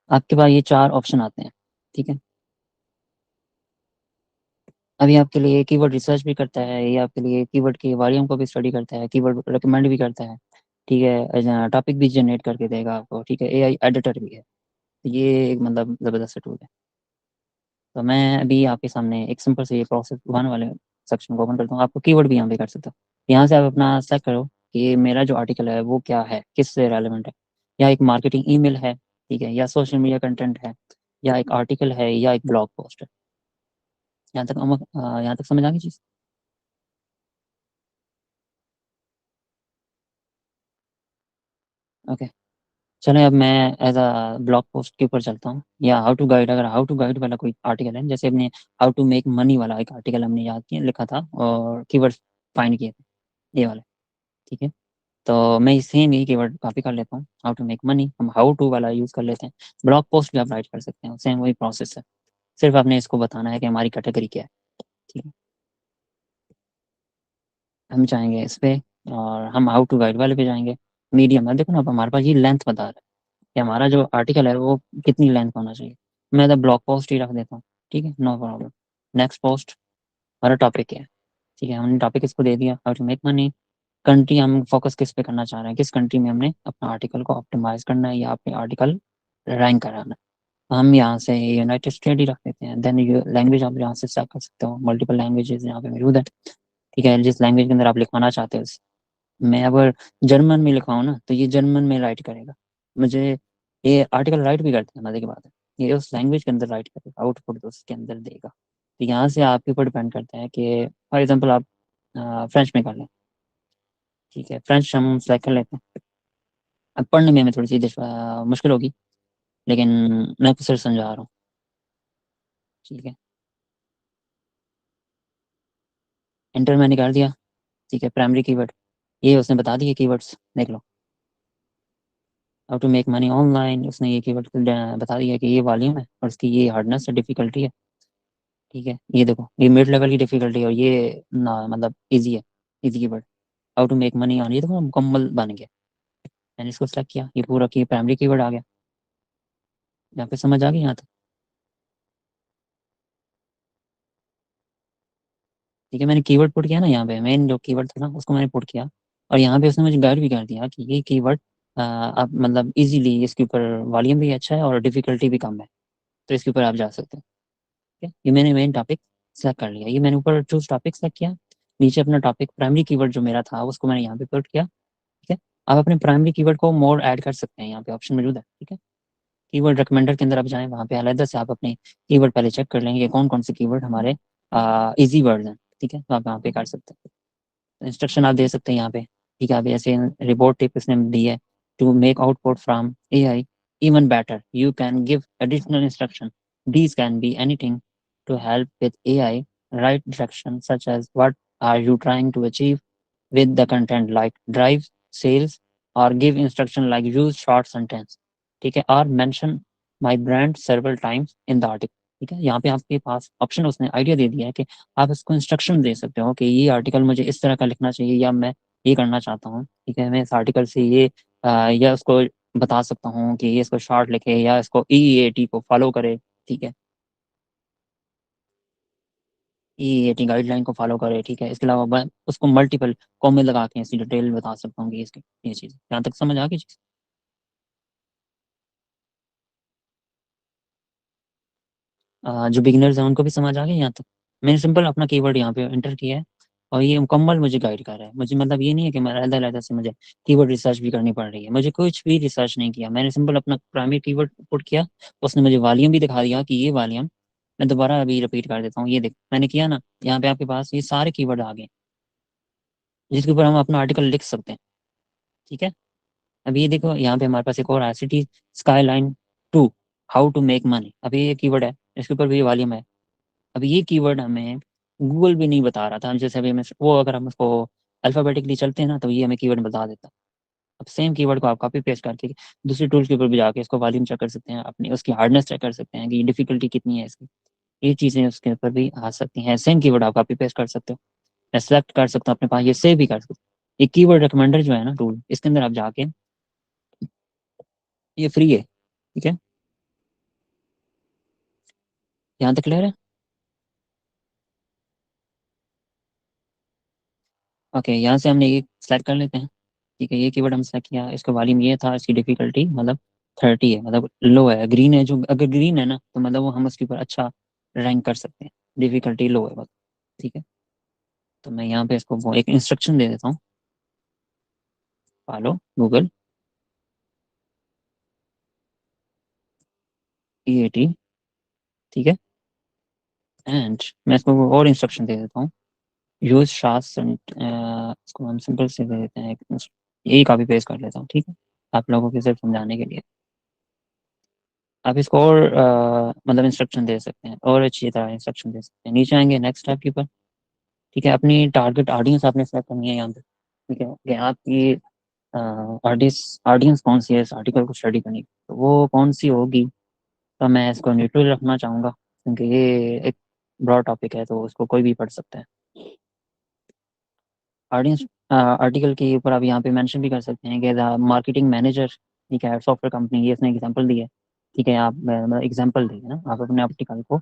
आपके पास ये 4 ऑप्शन आते हैं। ठीक है, अभी आपके लिए कीवर्ड रिसर्च भी करता है, ये आपके लिए कीवर्ड के वॉल्यूम को भी स्टडी करता है, कीवर्ड रिकमेंड भी करता है। ठीक है, टॉपिक भी जनरेट करके देगा आपको। ठीक है, एआई एडिटर भी है। तो ये एक मतलब ज़बरदस्त टूल है। तो मैं अभी आपके सामने एक सिंपल से ये प्रोसेस वन वाले सेक्शन को ओपन करता हूँ। आपको कीवर्ड भी यहाँ पे कर सकते हो। यहाँ से आप अपना सेलेक्ट करो कि मेरा जो आर्टिकल है वो क्या है, किससे रेलेवेंट है। या एक मार्केटिंग ईमेल है, ठीक है, या सोशल मीडिया कंटेंट है, या एक आर्टिकल है, या एक ब्लॉग पोस्ट है। यहाँ तक समझ आ गई चीज़? ओके, चलें अब मैं एज अ ब्लॉग पोस्ट के ऊपर चलता हूँ, या हाउ टू गाइड, अगर हाउ टू गाइड वाला कोई आर्टिकल है, जैसे हमने हाउ टू मेक मनी वाला एक आर्टिकल हमने याद किया, लिखा था और कीवर्ड फाइंड किए थे, ये वाले। ठीक है, तो मैं सेम ही कीवर्ड कॉपी कर लेता हूँ, हाउ टू मेक मनी, हम हाउ टू वाला यूज़ कर लेते हैं। ब्लॉग पोस्ट भी आप राइट कर सकते हैं, सेम वही प्रोसेस है। सिर्फ आपने इसको बताना है कि हमारी कैटेगरी क्या है। ठीक है, हम चाहेंगे इस पे, और हम हाउ टू गाइड वाले पे जाएंगे। मीडियम है, देखो ना, अब हमारे पास ये लेंथ बता रहा है कि हमारा जो आर्टिकल है वो कितनी लेंथ होना चाहिए। मैं तो ब्लॉग पोस्ट ही रख देता हूँ। ठीक है, नो प्रॉब्लम। नेक्स्ट पोस्ट, हमारा टॉपिक क्या है। ठीक है, हमने टॉपिक इसको दे दिया, how to make money. Country हम फोकस किस पे करना चाह रहे हैं, किस कंट्री में हमने अपना आर्टिकल को ऑप्टिमाइज करना है या अपने आर्टिकल रैंक कराना है। हम यहाँ से यूनाइटेड स्टेट ही रख देते हैं। देन लैंग्वेज आप यहाँ से सेलेक्ट कर सकते हो, मल्टीपल लैंग्वेजेस यहाँ पे मौजूद है। ठीक है, जिस लैंग्वेज के अंदर आप लिखवाना चाहते हो मैं अगर जर्मन में लिखवाऊँ ना तो ये जर्मन में राइट करेगा। मुझे ये आर्टिकल राइट भी करते हैं, मजे की बात है। ये उस लैंग्वेज के अंदर राइट करेगा, आउटपुट तो उसके अंदर देगा। तो यहाँ से आपके ऊपर डिपेंड करता है कि फॉर एग्जांपल आप फ्रेंच में कर लें। ठीक है, फ्रेंच हम सेलेक्ट कर लेते हैं। अब पढ़ने में हमें थोड़ी सी मुश्किल होगी, लेकिन मैं आपको सिर्फ समझा रहा हूँ। ठीक है, इंटर मैंने कर दिया। ठीक है, प्राइमरी कीवर्ड ये उसने बता दिए कीवर्ड्स, देख लो। How to make money online, उसने ये कीवर्ड बता दिया कि ये वॉल्यूम है और इसकी ये हार्डनेस है, डिफिकल्टी है। ठीक है, ये देखो ये मिड लेवल की डिफिकल्टी है और ये ना मतलब इजी है, easy keyword. How to make money on, ये देखो मुकम्मल बन गया। मैंने इसको सेलेक्ट किया, ये पूरा की प्राइमरी कीवर्ड आ गया। यहाँ पे समझ आ गई यहाँ तक? ठीक है, मैंने कीवर्ड पुट किया ना यहाँ पे, मेन जो कीवर्ड था ना उसको मैंने पुट किया। और यहाँ पे उसने मुझे गाइड भी कर दिया कि ये कीवर्ड आप मतलब इजीली इसके ऊपर वॉल्यूम भी अच्छा है और डिफिकल्टी भी कम है, तो इसके ऊपर आप जा सकते हैं। ठीक है, ये मैंने मेन टॉपिक सेलेक्ट कर लिया, ये मैंने ऊपर चूज टॉपिक सेलेक्ट किया। नीचे अपना टॉपिक प्राइमरी कीवर्ड जो मेरा था उसको मैंने यहाँ पे पुट किया। ठीक है, आप अपने प्राइमरी कीवर्ड को मोर ऐड कर सकते हैं, यहाँ पे ऑप्शन मौजूद है। ठीक है, कीवर्ड रिकमेंडर के अंदर आप जाएं, वहाँ पे अलग से आप अपने कीवर्ड पहले चेक कर लेंगे कि कौन कौन से कीवर्ड हमारे इजी वर्ड हैं। ठीक है, तो आप यहाँ पे कर सकते हैं। इंस्ट्रक्शन आप दे सकते हैं यहाँ पे। ठीक है, आप ऐसे रिपोर्ट टिप इसने दी है, to make output from AI even better you can give additional instruction. These can be anything to help with AI right direction, such as what are you trying to achieve with the content, like drive sales, or give instruction like use short sentence. ठीक है, और mention my brand several times in the article. ठीक है, यहाँ पे आपके पास option उसने idea दे दिया है कि आप इसको इंस्ट्रक्शन दे सकते हो कि ये आर्टिकल मुझे इस तरह का लिखना चाहिए या मैं ये करना चाहता हूँ। ठीक है, मैं इस आर्टिकल से ये या उसको बता सकता हूँ कि ये इसको शॉर्ट लिखे या इसको EEAT को फॉलो करे। ठीक है, EEAT गाइडलाइन को फॉलो करे। ठीक है, इसके अलावा मैं उसको मल्टीपल कॉमे लगा के इसकी डिटेल बता सकता हूँ कि इसकी ये चीज़ यहाँ तक समझ आ गई चीज़। जो बिगिनर्स हैं उनको भी समझ आ गई यहाँ तक। मैंने सिंपल अपना कीवर्ड यहाँ पे एंटर किया है और ये मुकम्मल मुझे गाइड कर रहा है। मुझे मतलब ये नहीं है कि मैं अलग-अलग से मुझे कीवर्ड रिसर्च भी करनी पड़ रही है, मुझे कुछ भी रिसर्च नहीं किया। मैंने सिंपल अपना प्राइमरी कीवर्ड पुट किया, उसने मुझे वॉल्यूम भी दिखा दिया कि ये वॉल्यूम, मैं दोबारा अभी रिपीट कर देता हूँ। ये देख मैंने किया ना, यहाँ पे आपके पास ये सारे कीवर्ड आ गए जिसके ऊपर हम अपना आर्टिकल लिख सकते हैं। ठीक है, अभी ये देखो यहाँ पे हमारे पास एक और है, city skyline 2 how to make money. अभी ये कीवर्ड है, इसके ऊपर भी वॉल्यूम है। अब ये कीवर्ड हमें गूगल भी नहीं बता रहा था, जैसे अभी हमें वो अगर हम उसको अल्फ़ाबेटिकली चलते हैं ना तो ये हमें कीवर्ड बता देता। अब सेम कीवर्ड को आप कॉपी पेस्ट करके दूसरे टूल के ऊपर भी जाके इसको वॉल्यूम चेक कर सकते हैं, अपनी उसकी हार्डनेस चेक कर सकते हैं कि डिफिकल्टी कितनी है इसकी। ये चीज़ें उसके ऊपर भी आ सकती हैं। सेम कीवर्ड आप कॉपी पेस्ट कर सकते हो, मैं सेलेक्ट कर सकता हूँ अपने पास, ये सेव भी कर सकते हो। ये कीवर्ड रिकमेंडर जो है ना टूल, इसके अंदर आप जाके, ये फ्री है। ठीक है, यहाँ तक क्लियर है? ओके, यहाँ से हमने ये सेलेक्ट कर लेते हैं। ठीक है, ये कीवर्ड हम सेलेक्ट किया, इसका वॉल्यूम ये था, इसकी डिफिकल्टी मतलब 30 है, मतलब लो है। ग्रीन है, जो अगर ग्रीन है ना तो मतलब वो हम उसके ऊपर अच्छा रैंक कर सकते हैं। डिफिकल्टी लो है बस। ठीक है, तो मैं यहाँ पे इसको वो एक इंस्ट्रक्शन दे देता हूँ, फॉलो गूगल EAT। ठीक है, एंड मैं इसको वो और इंस्ट्रक्शन दे देता हूँ, यूज शास इसको हम सिंपल से दे देते हैं यही कॉपी पेस्ट कर लेता हूँ। ठीक है, आप लोगों के सिर्फ समझाने के लिए। आप इसको और मतलब इंस्ट्रक्शन दे सकते हैं, और अच्छी तरह इंस्ट्रक्शन दे सकते हैं। नीचे आएंगे नेक्स्ट टैब के ऊपर। ठीक है, अपनी टारगेट ऑडियंस आपने सेलेक्ट करनी है यहाँ पे। ठीक है, कि आपकी आर्टिस्ट ऑडियंस कौन सी है इस आर्टिकल को स्टडी करनी, तो वो कौन सी होगी। तो मैं इसको न्यूट्रल रखना चाहूँगा क्योंकि ये एक ब्रॉड टॉपिक है तो उसको कोई भी पढ़ सकता है। ऑडियंस आर्टिकल के ऊपर आप यहाँ पे मेंशन भी कर सकते हैं कि द मार्केटिंग मैनेजर। ठीक है, सॉफ्टवेयर कंपनी, ये इसने एग्जांपल दी है। ठीक है, आप मतलब एग्जांपल देंगे ना, आप अपने आर्टिकल को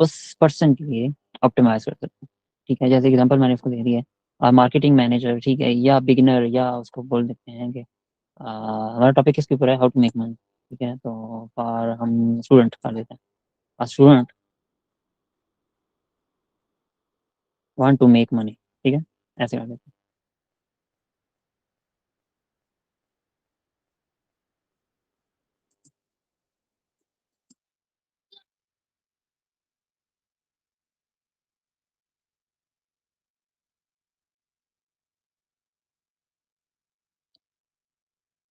उस पर्सन के लिए ऑप्टिमाइज कर सकते हैं। ठीक है, जैसे एग्जांपल मैंने इसको दे दिया है मार्केटिंग मैनेजर। ठीक है, या बिगिनर, या उसको बोल देते हैं कि हमारा टॉपिक किसके ऊपर है, हाउ टू मेक मनी। ठीक है, तो फॉर हम स्टूडेंट कर देते हैं, student want to make money. ठीक है, ऐसे कर देते हैं।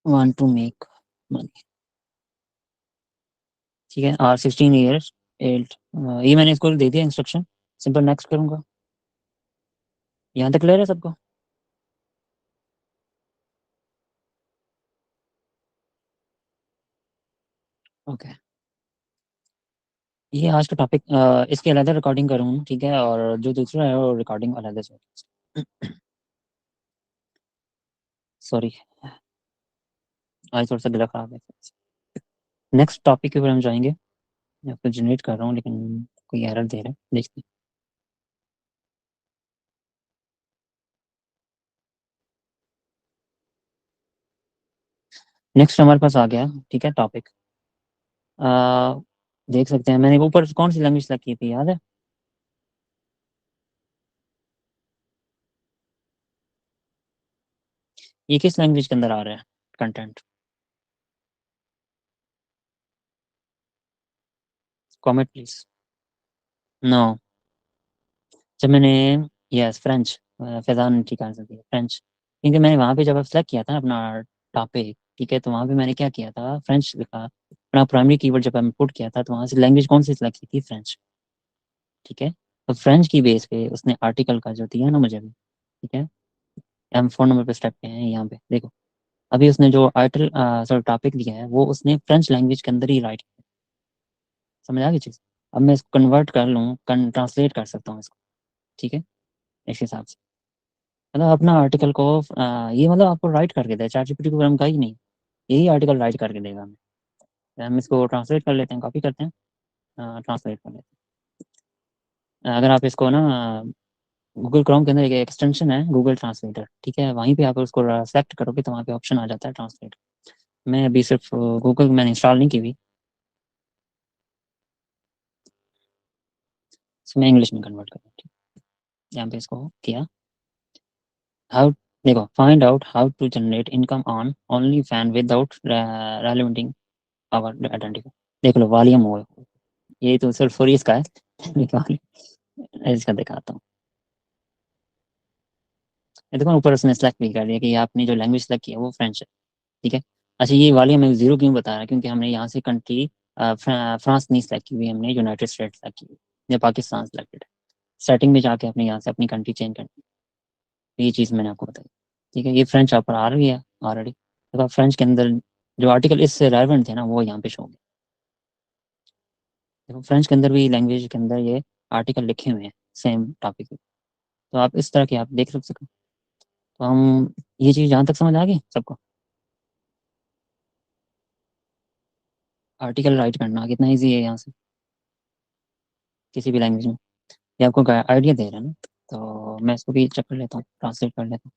Want to make money. ठीक है, आर 16 ईयर्स एल्ड। ये मैंने इसको दे दिया इंस्ट्रक्शन, सिंपल नेक्स्ट करूंगा। यहाँ तक क्लियर है सबको? ओके। ये आज का टॉपिक, इसकी अलग रिकॉर्डिंग करूँ, ठीक है, और जो दूसरा है वो रिकॉर्डिंग अलग से। सॉरी, आज थोड़ा सा गला खराब है। नेक्स्ट टॉपिक के ऊपर हम जाएंगे। मैं आपको जनरेट कर रहा हूँ लेकिन कोई एरर दे रहा है, देखते हैं। नेक्स्ट हमारे पास आ गया, ठीक है, टॉपिक। देख सकते हैं मैंने ऊपर कौन सी लैंग्वेज सेलेक्ट की थी, याद है? ये किस लैंग्वेज के अंदर आ रहा है कंटेंट? Comment please. नो। जब मैंने, यस फ्रेंच, फैजान ठीक आंसर दिया, फ्रेंच। क्योंकि मैंने वहाँ पे जब सेलेक्ट किया था ना अपना टॉपिक, ठीक है, तो वहाँ पे मैंने क्या किया था, फ्रेंच लिखा अपना प्राइमरी कीवर्ड। जब मैं पुट किया था तो वहाँ से लैंग्वेज कौन सी सिलेक्ट की थी, फ्रेंच। ठीक है, तो फ्रेंच की बेस पे उसने आर्टिकल का जो दिया ना मुझे भी, ठीक है। हम फोन नंबर पे स्टेप पे हैं, यहाँ पे देखो। अभी उसने जो आर्टिकल, सॉरी, टॉपिक दिया है वो उसने फ्रेंच लैंग्वेज के अंदर ही राइट किया। समझ आ गई चीज़? अब मैं इसको कन्वर्ट कर लूँ, ट्रांसलेट कर सकता हूँ इसको, ठीक है, इस हिसाब से। मतलब अपना आर्टिकल को, ये मतलब आपको राइट करके दे, चैट जीपीटी को हम का ही नहीं, यही आर्टिकल राइट करके देगा हमें। हम इसको ट्रांसलेट कर लेते हैं, कॉपी करते हैं, ट्रांसलेट कर लेते हैं। अगर आप इसको ना, गूगल क्रोम के अंदर एक एक्सटेंशन है गूगल ट्रांसलेटर, ठीक है, वहीं पे आप उसको सेलेक्ट करोगे तो वहाँ पे ऑप्शन आ जाता है ट्रांसलेट। मैं अभी सिर्फ गूगल मैंने इंस्टॉल नहीं की हुई, इसमें इंग्लिश में कन्वर्ट करूँ, ठीक है? यहाँ पे इसको किया। हाउ, देखो, find out how to generate income on only fan without revealing our identity. देख लो, वॉल्यूम हो, ये तो सिर्फ फॉर इसका है। इसका दिखाता हूँ। ये देखो ऊपर उसने सेलेक्ट भी कर लिया कि आपने जो लैंग्वेज सेलेक्ट की है वो फ्रेंच है, ठीक है। अच्छा, ये वाली हमें जीरो क्यों बता रहा है, क्योंकि हमने यहाँ से कंट्री फ्रांस नहीं सेलेक्ट की हुई, हमने यूनाइटेड स्टेट सेलेक्ट की हुई, या पाकिस्तान सेलेक्टेड है। सेटिंग में जाके अपने यहाँ से अपनी कंट्री चेंज करनी है, ये चीज़ मैंने आपको बताई। ठीक है, ये फ्रेंच आप पर आ रही है ऑलरेडी। तो फ्रेंच के अंदर जो आर्टिकल इससे रेलेवेंट थे ना वो यहाँ पे शो होंगे। देखो फ्रेंच के अंदर भी, लैंग्वेज के अंदर ये आर्टिकल लिखे हुए हैं सेम टॉपिक पे। तो आप इस तरह के आप देख सकते हो। तो हम, ये चीज़ जहाँ तक समझ आ गई सबको, आर्टिकल राइट करना कितना ईजी है यहाँ से, किसी भी लैंग्वेज में। ये आपको आइडिया दे रहा है ना। तो मैं इसको भी चेक कर लेता हूँ, ट्रांसलेट कर लेता हूँ।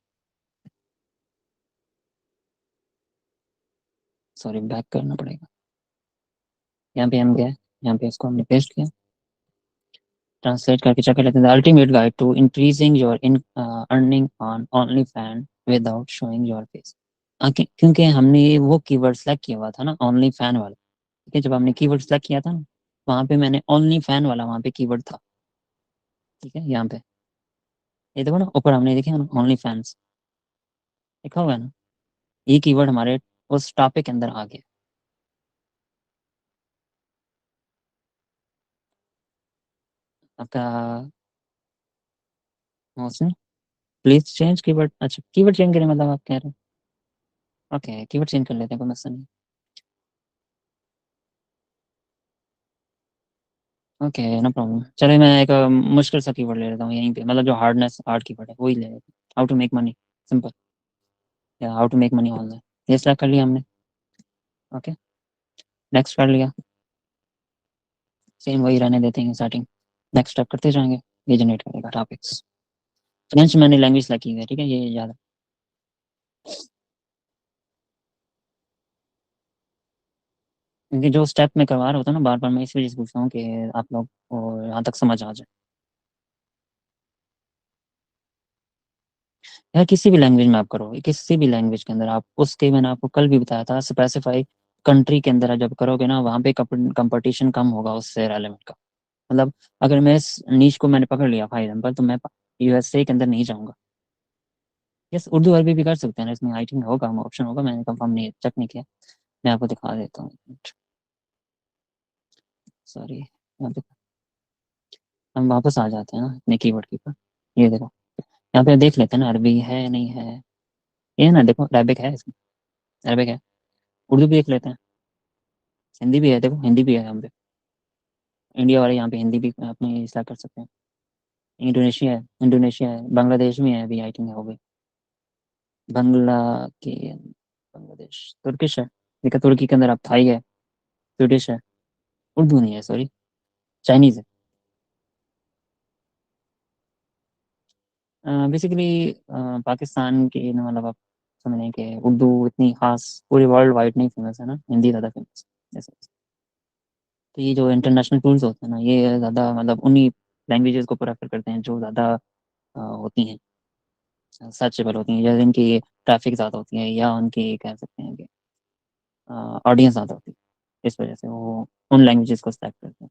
सॉरी, बैक करना पड़ेगा। यहाँ पे हम गए, यहाँ पे इसको हमने पेस्ट किया, ट्रांसलेट करके चेक कर लेते हैं। Ultimate guide to increasing your in earning on only fan without showing your face. क्योंकि हमने वो कीवर्ड सेलेक्ट किया हुआ था ना, ओनली फैन वाला। ठीक है, जब हमने कीवर्ड सेलेक्ट किया था ना, वहाँ पे मैंने ओनली फैन वाला वहाँ पे कीवर्ड था। ठीक है, यहाँ पे ये देखो ना, ऊपर हमने देखे ना ओनली फैंस लिखा हुआ है ना, ये कीवर्ड हमारे उस टॉपिक के अंदर आ गया। आपका मोशन, प्लीज चेंज कीवर्ड। अच्छा, कीवर्ड चेंज करें मतलब आप कह रहे हैं? ओके, कीवर्ड चेंज कर लेते हैं, कोई मसला नहीं। Okay, no problem. चलिए मैं एक मुश्किल सा कीवर्ड ले लेता हूँ यहीं पे, मतलब जो हार्डनेस हार्ड कीवर्ड है वही ले लेते हैं। How to make money, simple, या how to make money online. ये सेलेक्ट कर लिया हमने। ओके, नेक्स्ट कर लिया। सेम वही रहने देते हैं स्टार्टिंग, नेक्स्ट स्टेप करते जाएंगे। ये जनरेट करेगा टॉपिक्स। फ्रेंच मैंने लैंग्वेज सेलेक्ट की हुई है, ठीक है, ये याद है। क्योंकि जो स्टेप में करवा रहा होता है ना बार बार, मैं इस वजह से पूछ रहा हूँ कि आप लोग को यहाँ तक समझ आ जाए। यार किसी भी लैंग्वेज में आप करो, किसी भी लैंग्वेज के अंदर आप, उसके मैंने आपको कल भी बताया था, स्पेसिफाई कंट्री के अंदर जब करोगे ना, वहाँ पे कंपटीशन कम होगा उससे रेलेवेंट का। मतलब अगर मैं इस नीच को मैंने पकड़ लिया फॉर एग्जाम्पल, तो मैं यूएसए के अंदर नहीं जाऊँगा। यस, उर्दू अरबी भी कर सकते हैं ना, इसमें आई थिंक होगा, ऑप्शन होगा, मैंने कंफर्म नहीं चेक नहीं किया। मैं आपको दिखा देता हूँ। सॉरी, यहाँ पे हम वापस आ जाते हैं ना अपने कीवर्ड के ऊपर। ये देखो, यहाँ पे देख लेते हैं ना अरबी है नहीं है। ये ना देखो, अरबिक है इसमें, अरबिक है। उर्दू भी देख लेते हैं, हिंदी भी है, देखो हिंदी भी है यहाँ पे। इंडिया वाले यहाँ पे हिंदी भी अपने इस्तेमाल कर सकते हैं। इंडोनेशिया है, इंडोनेशिया है, बांग्लादेश में है अभी आई थिंक, हो गई। बांग्ला के, बांग्लादेश, तुर्किश है। देखा, तुर्की के अंदर अब थाई है, स्वीडिश है। उर्दू नहीं है, सॉरी, चाइनीज है। बेसिकली पाकिस्तान की ना, मतलब आप समझ लें कि उर्दू इतनी खास पूरे वर्ल्ड वाइड नहीं फेमस है ना, हिंदी ज़्यादा फेमस है जैसे। तो ये जो इंटरनेशनल टूल्स होते हैं ना, ये ज़्यादा मतलब उन्हीं लैंग्वेजेस को प्रेफर करते हैं जो ज़्यादा होती हैं, सर्चेबल होती हैं, या जिनकी ट्रैफिक ज़्यादा होती है, या उनकी कह सकते हैं कि ऑडियंस ज़्यादा होती है। इस वजह से वो उन लैंग्वेजेस को सेलेक्ट करते हैं।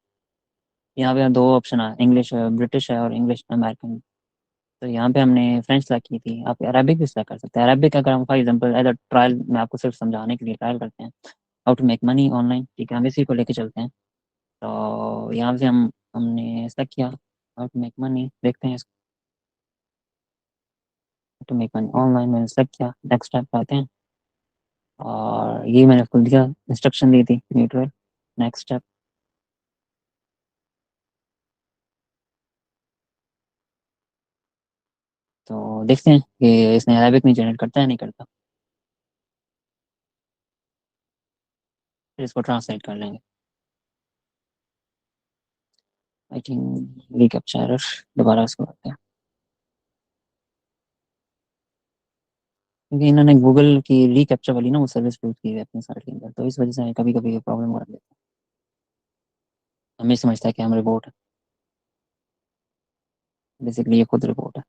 यहाँ पे दो ऑप्शन है, इंग्लिश ब्रिटिश है और इंग्लिश अमेरिकन। तो यहाँ पे हमने फ्रेंच सेलेक्ट की थी, आप अरबिक भी सेलेक्ट कर सकते हैं। अरबिक अगर हम for example as a trial, मैं आपको सिर्फ समझाने के लिए ट्रायल करते हैं, how to make money online, ठीक है, हम इसी को लेके चलते हैं। तो यहाँ से हमने सेलेक्ट किया हाउ टू मेक मनी, देखते हैं इसको। टू मेक मनी ऑनलाइन मैंने सेलेक्ट किया, नेक्स्ट स्टेप पे आते हैं। और ये मैंने खुद दिया, इंस्ट्रक्शन दी थी न्यूट्रल, नेक्स्ट स्टेप। तो देखते हैं कि इसने अरबिक में जनरेट करता है नहीं करता। फिर इसको ट्रांसलेट कर लेंगे। आई थिंक रिकैप्चा एरर, दोबारा इसको करते हैं। क्योंकि इन्होंने गूगल की रिकैप्चा वाली ना वो सर्विस यूज की है अपनी साइट के अंदर, तो इस वजह से कभी कभी प्रॉब्लम हो रही है। हमें समझता है कि हम रिपोर्ट है, बेसिकली ये खुद रिपोर्ट है।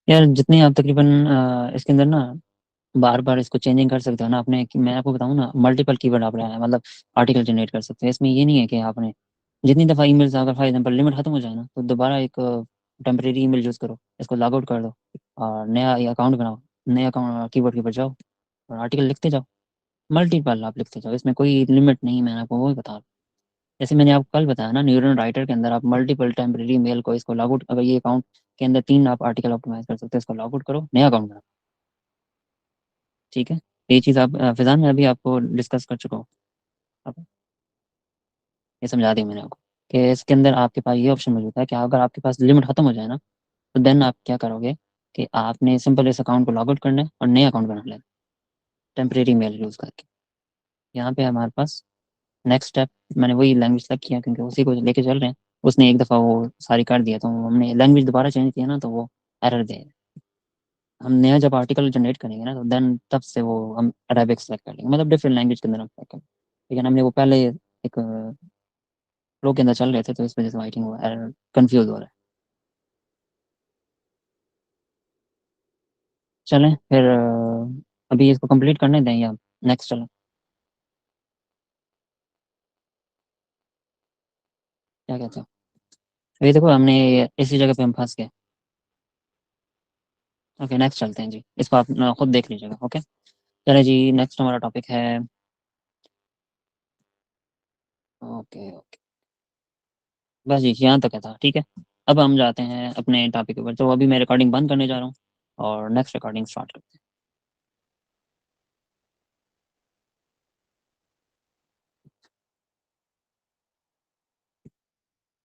यार जितनी आप तकरीबन इसके अंदर ना बार बार इसको चेंजिंग कर सकते हो ना आपने, कि मैं आपको बताऊं ना, मल्टीपल कीवर्ड आप लगाए, मतलब आर्टिकल जनरेट कर सकते हैं। इसमें ये नहीं है कि आपने जितनी दफ़ा ईमेल्स, अगर फॉर एग्जांपल लिमिट खत्म हो जाए ना, तो दोबारा एक टेम्परेरी ईमेल यूज़ करो, इसको लॉग आउट कर दो और नया अकाउंट बनाओ, नया अकाउंट कीवर्ड के ऊपर जाओ और आर्टिकल लिखते जाओ। मल्टीपल आप लिखते जाओ, इसमें कोई लिमिट नहीं, मैंने आपको वही बता रहा हूँ। जैसे मैंने आपको कल बताया ना, न्यूरल राइटर के अंदर आप मल्टीपल टेम्परेरी मेल को इसको लॉग आउट, अगर ये अकाउंट के अंदर 3 आप आर्टिकल ऑप्टिमाइज कर सकते हो, इसको लॉग आउट करो, नया अकाउंट बनाओ। ठीक है, ये चीज़ आप फिजान में अभी आपको डिस्कस कर चुका हूँ। आप ये समझा दी मैंने आपको कि इसके अंदर आपके पास ये ऑप्शन मौजूद है कि अगर आपके पास लिमिट खत्म हो जाए ना, तो देन आप क्या करोगे कि आपने सिंपल इस अकाउंट को लॉग आउट करना है और नया अकाउंट बना लेना, टेम्परेरी मेल यूज़ करके। यहाँ पे हमारे पास नेक्स्ट स्टेप, मैंने वही लैंग्वेज सेलेक्ट किया क्योंकि उसी को लेके चल रहे हैं। उसने एक दफ़ा वो सारी कर दिया, तो हमने लैंग्वेज दोबारा चेंज किया ना, तो वो एरर दे। हम नया जब आर्टिकल जनरेट करेंगे ना, तो देन तब से वो हम अरेबिक सेलेक्ट कर लेंगे, मतलब डिफरेंट लैंग्वेज के अंदर हम सेलेक्ट करेंगे। लेकिन हमने वो पहले एक फ्लो के अंदर चल रहे थे, तो इस वजह से आई थिंक वो एरर कंफ्यूज हो रहा है। चलें फिर अभी इसको कंप्लीट करने दें या नेक्स्ट चलें, क्या कहते हो? अभी देखो हमने इसी जगह पे हम फंस गए। ओके, नेक्स्ट चलते हैं जी, इसको आप खुद देख लीजिएगा। ओके, चले जी, नेक्स्ट हमारा टॉपिक है। ओके ओके, बस जी यहाँ तक है था, ठीक है। अब हम जाते हैं अपने टॉपिक के ऊपर, तो अभी मैं रिकॉर्डिंग बंद करने जा रहा हूँ और नेक्स्ट रिकॉर्डिंग स्टार्ट करते हैं।